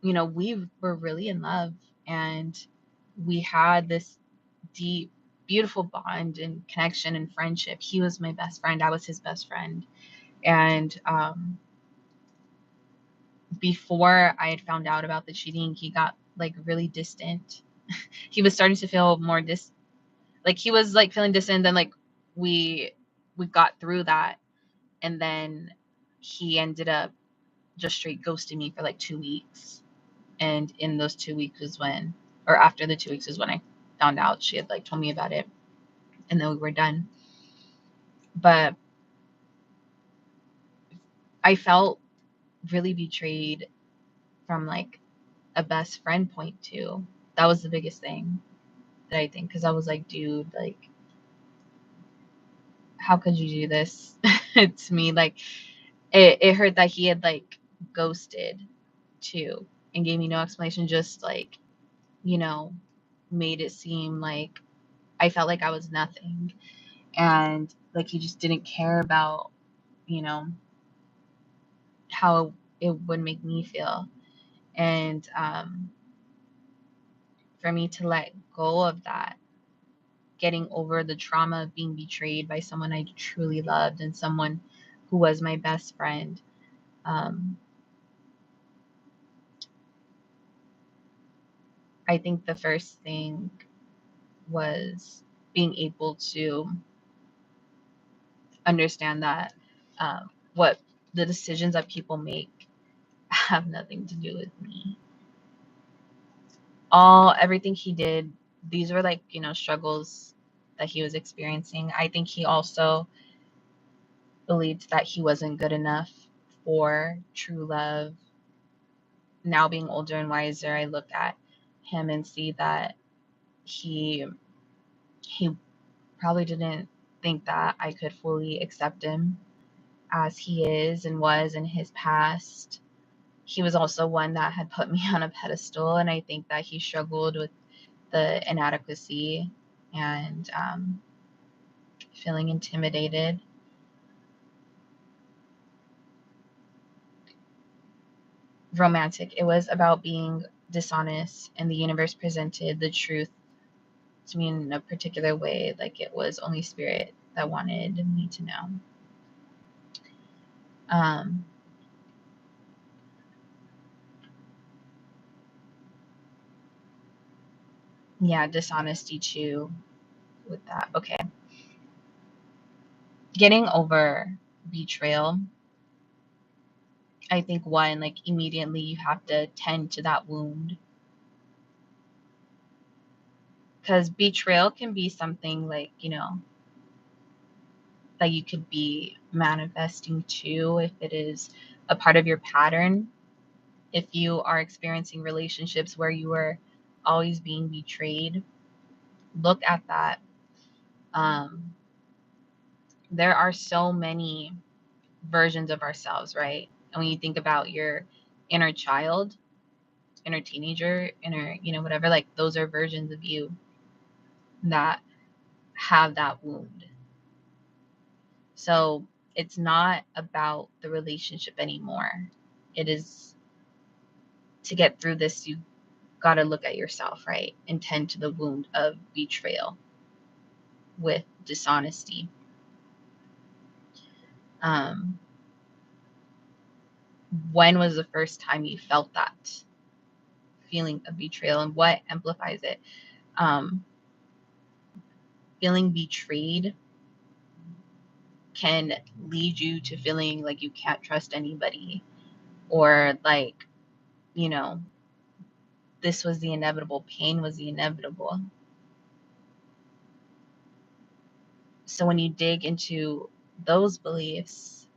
we were really in love, and we had this deep, beautiful bond and connection and friendship. He was my best friend. I was his best friend. And before I had found out about the cheating, he got, like, really distant. He was starting to feel more like, he was, like, feeling distant. Then, like, we got through that, and then he ended up just straight ghosting me for like 2 weeks. And in those 2 weeks was when, or after the 2 weeks is when I found out she had, like, told me about it, and then we were done. But I felt really betrayed from, like, a best friend point too. That was the biggest thing that I think, because I was like, dude, like, how could you do this to me? Like, it hurt that he had, like, ghosted too, and gave me no explanation, just, like, you know, made it seem like I felt like I was nothing, and, like, he just didn't care about, you know, how it would make me feel. And for me to let go of that, getting over the trauma of being betrayed by someone I truly loved, and someone who was my best friend, I think the first thing was being able to understand that what the decisions that people make have nothing to do with me. Everything he did, these were, like, struggles that he was experiencing. I think he also believed that he wasn't good enough for true love. Now, being older and wiser, I look at him and see that he he probably didn't think that I could fully accept him as he is and was in his past. He was also one that had put me on a pedestal, and I think that he struggled with the inadequacy and feeling intimidated. Romantic. It was about being dishonest, and the universe presented the truth to me in a particular way, like it was only spirit that wanted me to know. Um, yeah, dishonesty too with that. Okay. Getting over betrayal. I think, one, like, immediately you have to tend to that wound, because betrayal can be something, like, that you could be manifesting to, if it is a part of your pattern. If you are experiencing relationships where you are always being betrayed, look at that. Um, there are so many versions of ourselves, right? And when you think about your inner child, inner teenager, inner, whatever, like, those are versions of you that have that wound. So it's not about the relationship anymore. It is, to get through this, you got to look at yourself, right? And tend to the wound of betrayal with dishonesty. Um, when was the first time you felt that feeling of betrayal, and what amplifies it? Um, Feeling betrayed can lead you to feeling like you can't trust anybody, or like, you know, this was the inevitable, pain was the inevitable. So when you dig into those beliefs,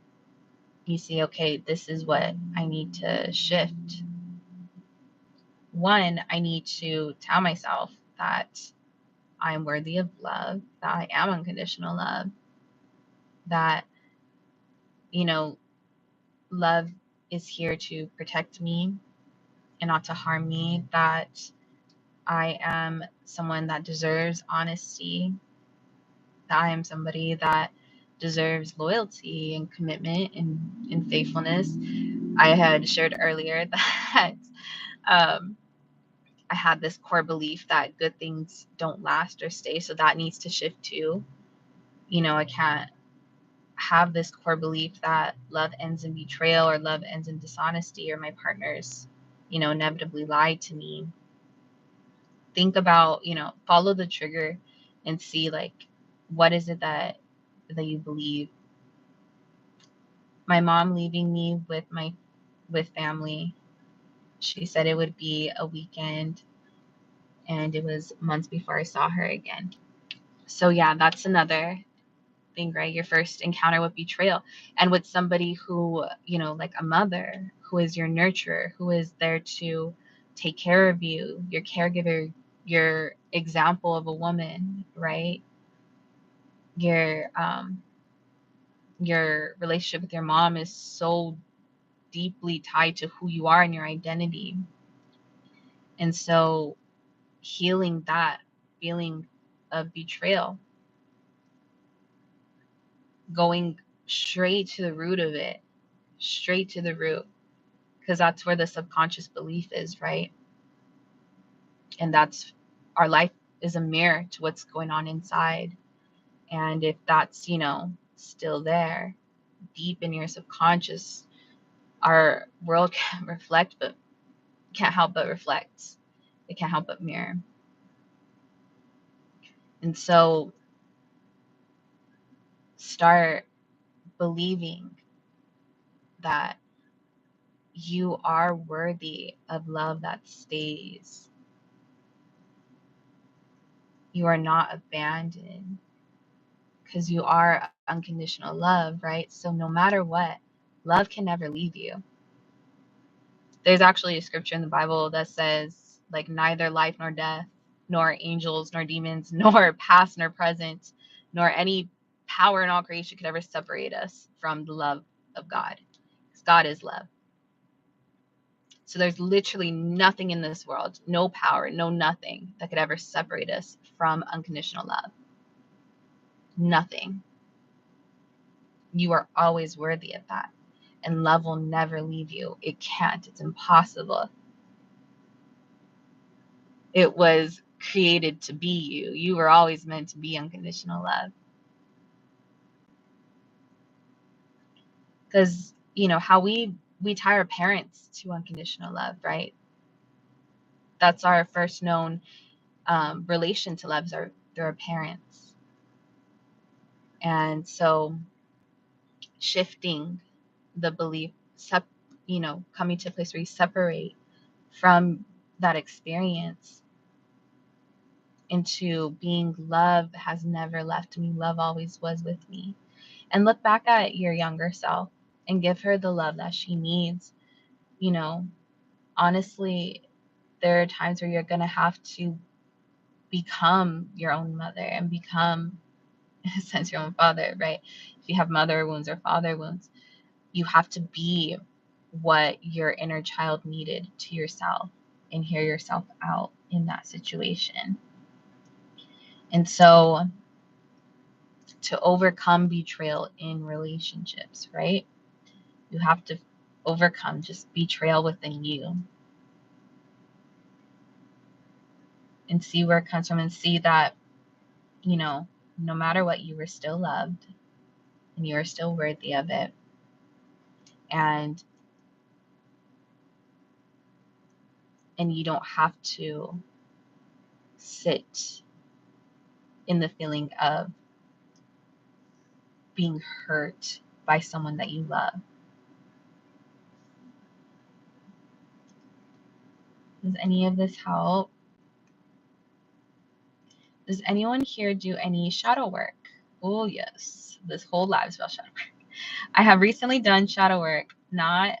you see, okay, this is what I need to shift. One, I need to tell myself that I'm worthy of love, that I am unconditional love, that, you know, love is here to protect me and not to harm me, that I am someone that deserves honesty, that I am somebody that deserves loyalty and commitment and faithfulness. I had shared earlier that I had this core belief that good things don't last or stay, so that needs to shift too. You know, I can't have this core belief that love ends in betrayal or love ends in dishonesty or my partners, you know, inevitably lied to me. Think about, you know, follow the trigger and see like what is it that you believe. My mom leaving me with family. She said it would be a weekend and it was months before I saw her again. So yeah, that's another thing, right? Your first encounter with betrayal and with somebody who, you know, like a mother who is your nurturer, who is there to take care of you, your caregiver, your example of a woman, right? Your relationship with your mom is so deeply tied to who you are and your identity. And so healing that feeling of betrayal, going straight to the root of it, straight to the root, because that's where the subconscious belief is, right? And that's our life is a mirror to what's going on inside. And if that's, you know, still there deep in your subconscious, our world can't reflect, but can't help but reflect. It can't help but mirror. And so start believing that you are worthy of love that stays. You are not abandoned because you are unconditional love, right? So no matter what, love can never leave you. There's actually a scripture in the Bible that says, like, neither life nor death, nor angels nor demons, nor past nor present, nor any power in all creation could ever separate us from the love of God. Because God is love. So there's literally nothing in this world, no power, no nothing that could ever separate us from unconditional love. Nothing. You are always worthy of that. And love will never leave you. It can't. It's impossible. It was created to be you. You were always meant to be unconditional love. Because, you know, how we tie our parents to unconditional love, right? That's our first known relation to love, through our parents. And so shifting the belief, you know, coming to a place where you separate from that experience into being love has never left me. Love always was with me. And look back at your younger self and give her the love that she needs. You know, honestly, there are times where you're going to have to become your own mother and become, in a sense, your own father, right? If you have mother wounds or father wounds, you have to be what your inner child needed to yourself and hear yourself out in that situation. And so to overcome betrayal in relationships, right? You have to overcome just betrayal within you and see where it comes from and see that, you know, no matter what, you were still loved and you are still worthy of it. And you don't have to sit in the feeling of being hurt by someone that you love. Does any of this help? Does anyone here do any shadow work? Oh, yes. This whole live spell shadow work. I have recently done shadow work, not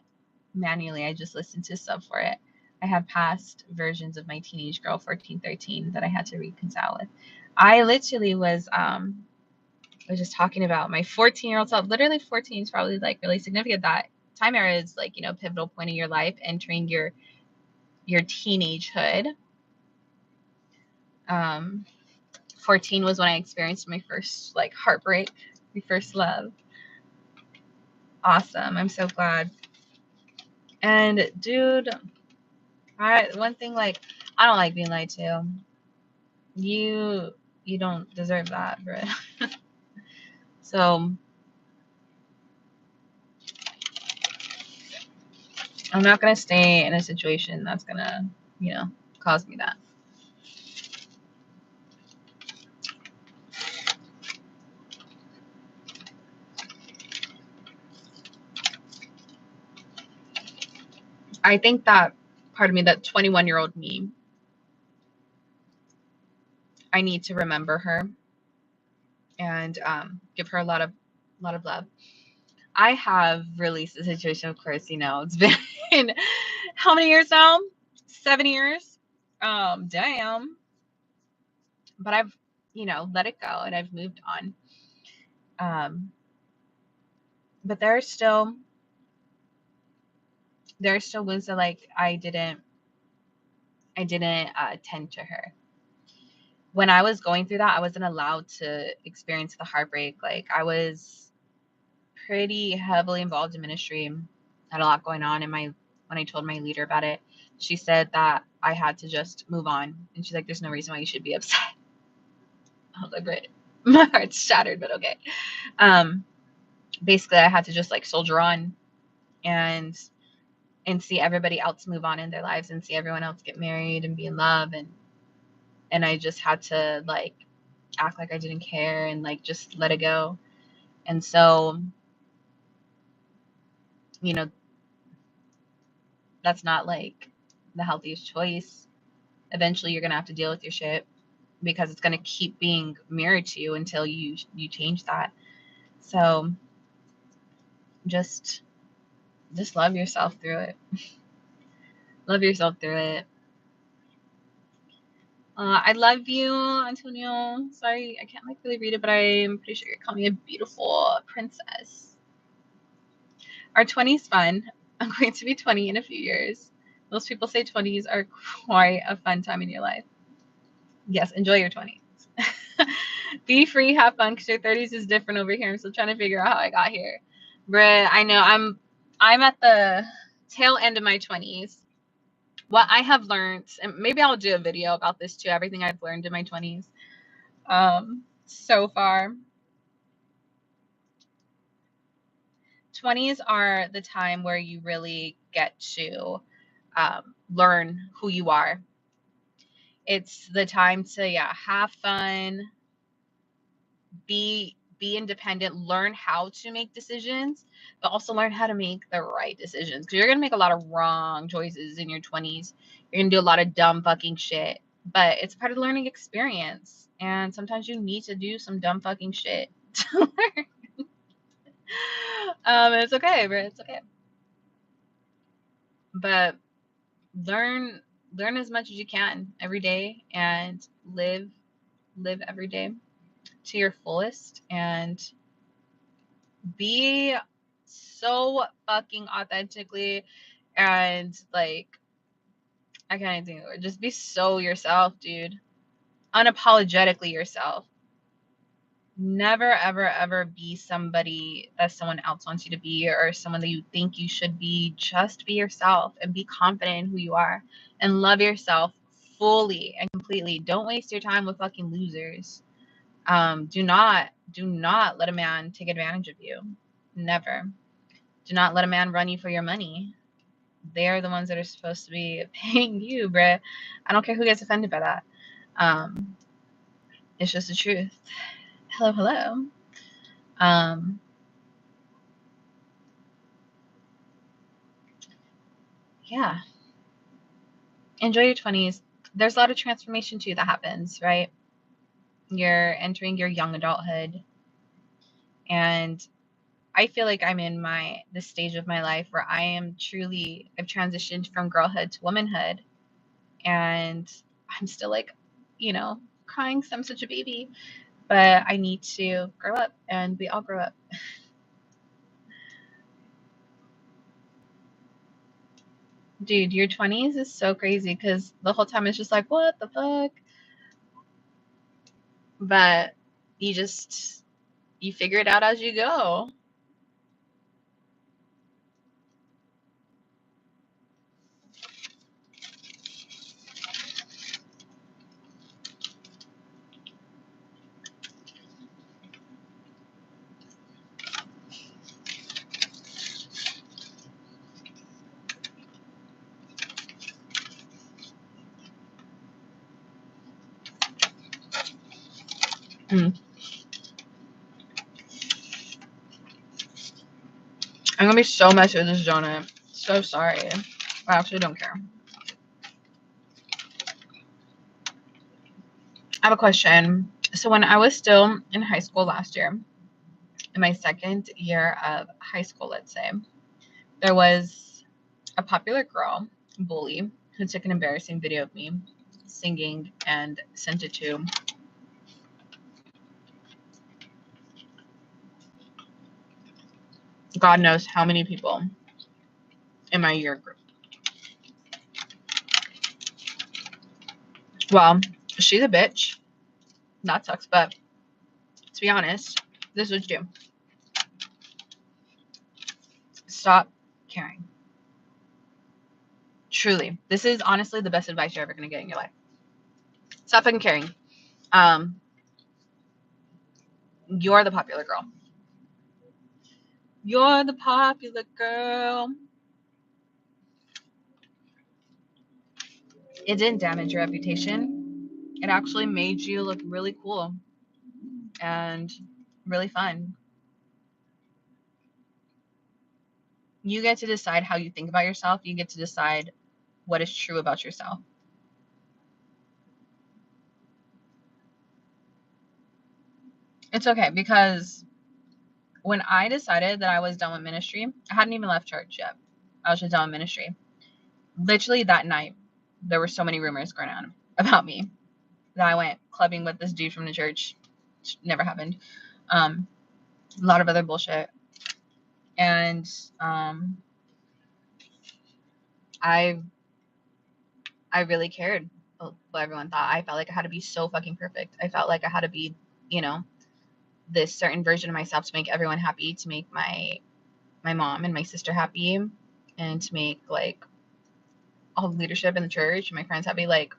manually. I just listened to sub for it. I have past versions of my teenage girl, 14, 13, that I had to reconcile with. I literally was just talking about my 14-year-old self. Literally 14 is probably like really significant. That time era is like, pivotal point in your life, entering your teenagehood. 14 was when I experienced my first like heartbreak, my first love. Awesome. I'm so glad. And dude, one thing, like, I don't like being lied to. You don't deserve that, bro. So I'm not gonna stay in a situation that's gonna, cause me that. I think that part of me, that 21-year-old me, I need to remember her and give her a lot of love. I have released the situation, of course, it's been how many years now? 7 years. Damn. But I've, let it go and I've moved on. But there's still wounds that, like, I didn't tend to her. When I was going through that, I wasn't allowed to experience the heartbreak. Like, I was pretty heavily involved in ministry. Had a lot going on when I told my leader about it, she said that I had to just move on. And she's like, there's no reason why you should be upset. I was like, great. My heart's shattered, but okay. Basically, I had to just like soldier on and see everybody else move on in their lives and see everyone else get married and be in love. And I just had to like act like I didn't care and like just let it go. And so, that's not like the healthiest choice. Eventually you're going to have to deal with your shit because it's going to keep being mirrored to you until you change that. So just love yourself through it. Love yourself through it. I love you, Antonio. Sorry, I can't like really read it, but I'm pretty sure you're calling me a beautiful princess. Our 20s fun. I'm going to be 20 in a few years. Most people say 20s are quite a fun time in your life. Yes, enjoy your 20s. Be free, have fun, because your 30s is different over here. I'm still trying to figure out how I got here. Bruh, I know I'm at the tail end of my 20s. What I have learned, and maybe I'll do a video about this too, everything I've learned in my 20s so far. 20s are the time where you really get to learn who you are. It's the time to have fun, be independent, learn how to make decisions, but also learn how to make the right decisions, because you're gonna make a lot of wrong choices in your 20s. You're gonna do a lot of dumb fucking shit, but it's part of the learning experience, and sometimes you need to do some dumb fucking shit to learn. It's okay, but it's okay. But learn as much as you can every day and live every day to your fullest and be so fucking authentically and like, I can't even think of the word. Just be so yourself, dude. Unapologetically yourself. Never, ever, ever be somebody that someone else wants you to be or someone that you think you should be. Just be yourself and be confident in who you are and love yourself fully and completely. Don't waste your time with fucking losers. Do not let a man take advantage of you. Never. Do not let a man run you for your money. They're the ones that are supposed to be paying you, bruh. I don't care who gets offended by that. It's just the truth. Hello. Yeah. Enjoy your 20s. There's a lot of transformation too that happens, right? You're entering your young adulthood. And I feel like I'm in this stage of my life where I've transitioned from girlhood to womanhood, and I'm still like, crying 'cause I'm such a baby, but I need to grow up, and we all grow up. Dude, your 20s is so crazy because the whole time it's just like, what the fuck? But you figure it out as you go. Mm. I'm gonna be so messy with this donut. So sorry. I actually don't care. I have a question. So when I was still in high school last year, in my second year of high school, let's say, there was a popular girl, bully, who took an embarrassing video of me singing and sent it to God knows how many people in my year group. Well, she's a bitch. That sucks, but to be honest, this is what you do. Stop caring. Truly. This is honestly the best advice you're ever going to get in your life. Stop fucking caring. You're the popular girl. You're the popular girl. It didn't damage your reputation. It actually made you look really cool and really fun. You get to decide how you think about yourself. You get to decide what is true about yourself. It's okay, because when I decided that I was done with ministry, I hadn't even left church yet. I was just done with ministry. Literally that night, there were so many rumors going on about me that I went clubbing with this dude from the church. Which never happened. A lot of other bullshit. And I really cared what everyone thought. I felt like I had to be so fucking perfect. I felt like I had to be, this certain version of myself to make everyone happy, to make my mom and my sister happy, and to make like all the leadership in the church and my friends happy. And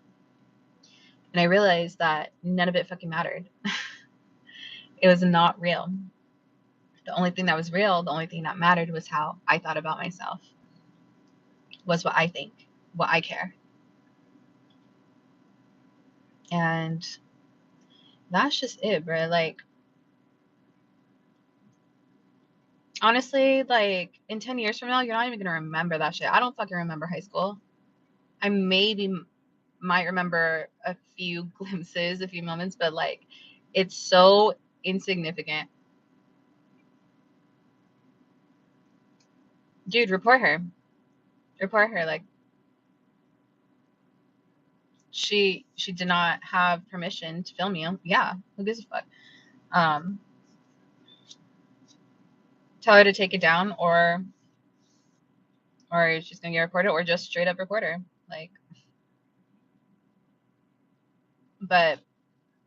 I realized that none of it fucking mattered. It was not real. The only thing that was real, the only thing that mattered was how I thought about myself, was what I think, what I care. And that's just it, bro. Honestly, in 10 years from now, you're not even gonna remember that shit. I don't fucking remember high school. I might remember a few glimpses, a few moments, but it's so insignificant. Dude, report her. Report her. She did not have permission to film you. Yeah, who gives a fuck? Tell her to take it down, or she's gonna get reported, or just straight up report her. But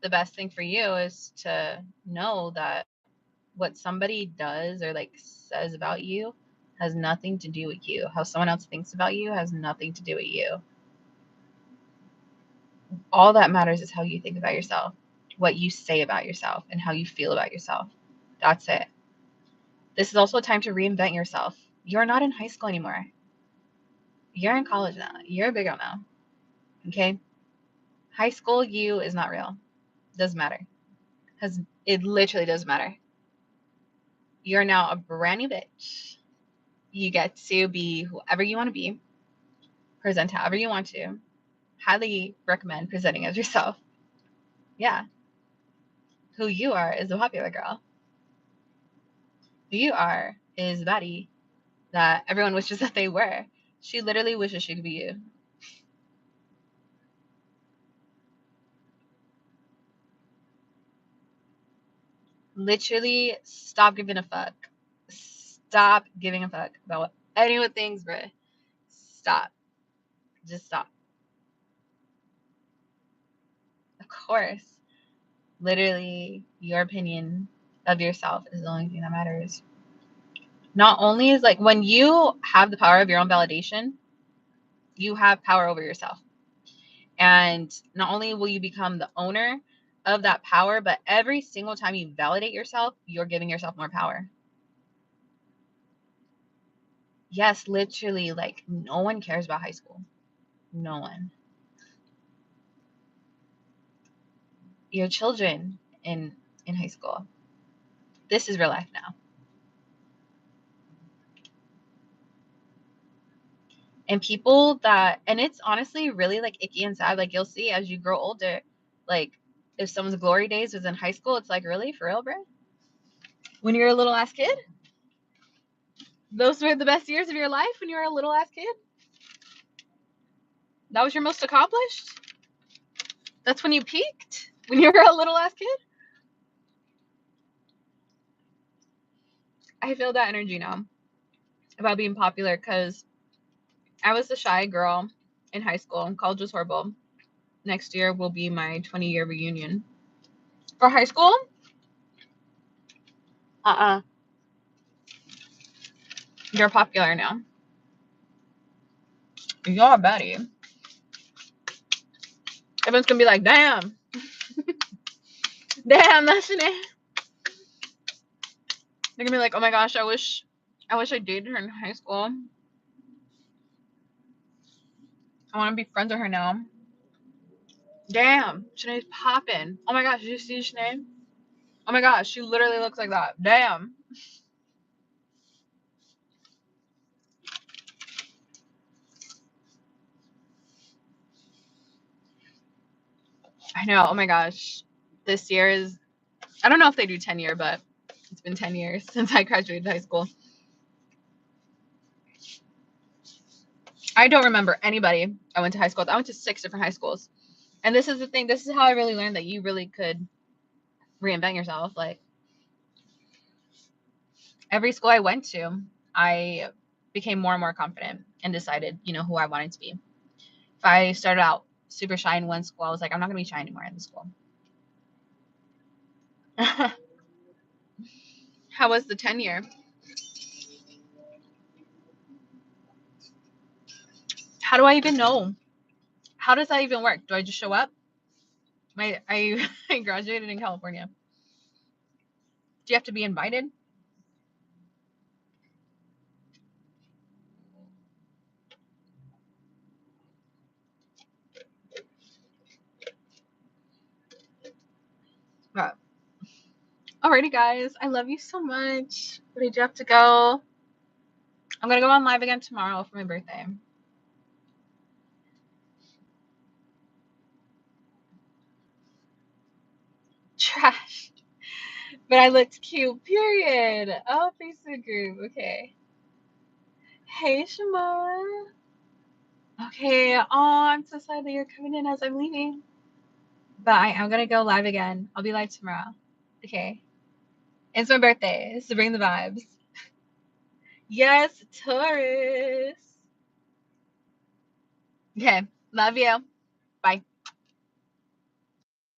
the best thing for you is to know that what somebody does or says about you has nothing to do with you. How someone else thinks about you has nothing to do with you. All that matters is how you think about yourself, what you say about yourself, and how you feel about yourself. That's it. This is also a time to reinvent yourself. You're not in high school anymore. You're in college now. You're a big girl now. Okay? High school you is not real. Doesn't matter. Because it literally doesn't matter. You're now a brand new bitch. You get to be whoever you want to be, present however you want to. Highly recommend presenting as yourself. Yeah. Who you are is a popular girl. Who you are is baddie that everyone wishes that they were. She literally wishes she could be you. Literally, stop giving a fuck. Stop giving a fuck about what anyone thinks, bruh. Stop. Just stop. Of course. Literally, your opinion of yourself is the only thing that matters. Not only is like when you have the power of your own validation, you have power over yourself. And not only will you become the owner of that power, but every single time you validate yourself, you're giving yourself more power. Yes, literally, like no one cares about high school. No one. Your children in high school. This is real life now. And people that, and it's honestly really like icky and sad. Like you'll see as you grow older, like if someone's glory days was in high school, it's like, really, for real, bro? When you're a little ass kid, those were the best years of your life when you were a little ass kid. That was your most accomplished. That's when you peaked, when you were a little ass kid. I feel that energy now about being popular because I was the shy girl in high school and college was horrible. Next year will be my 20-year reunion. For high school, you're popular now. You're baddie. Everyone's gonna be like, damn, that's an it. They're gonna be like, oh my gosh, I wish I dated her in high school. I want to be friends with her now. Damn, Shanae's popping. Oh my gosh, did you see Shanae? Oh my gosh, she literally looks like that. Damn. I know. Oh my gosh. This year is, I don't know if they do 10-year, but it's been 10 years since I graduated high school. I don't remember anybody I went to high school with. I went to 6 different high schools. And this is the thing. This is how I really learned that you really could reinvent yourself. Like every school I went to, I became more and more confident and decided, who I wanted to be. If I started out super shy in one school, I was like, I'm not going to be shy anymore in this school. How was the 10-year? How do I even know? How does that even work? Do I just show up? I graduated in California. Do you have to be invited? But alrighty, guys. I love you so much. But I do have to go. I'm gonna go on live again tomorrow for my birthday. Trash. But I looked cute, period. Oh, Facebook group. Okay. Hey, Shimon. Okay. Oh, I'm so sorry that you're coming in as I'm leaving. But I am going to go live again. I'll be live tomorrow. Okay. It's my birthday, so bring the vibes. Yes, Taurus. Okay. Love you. Bye.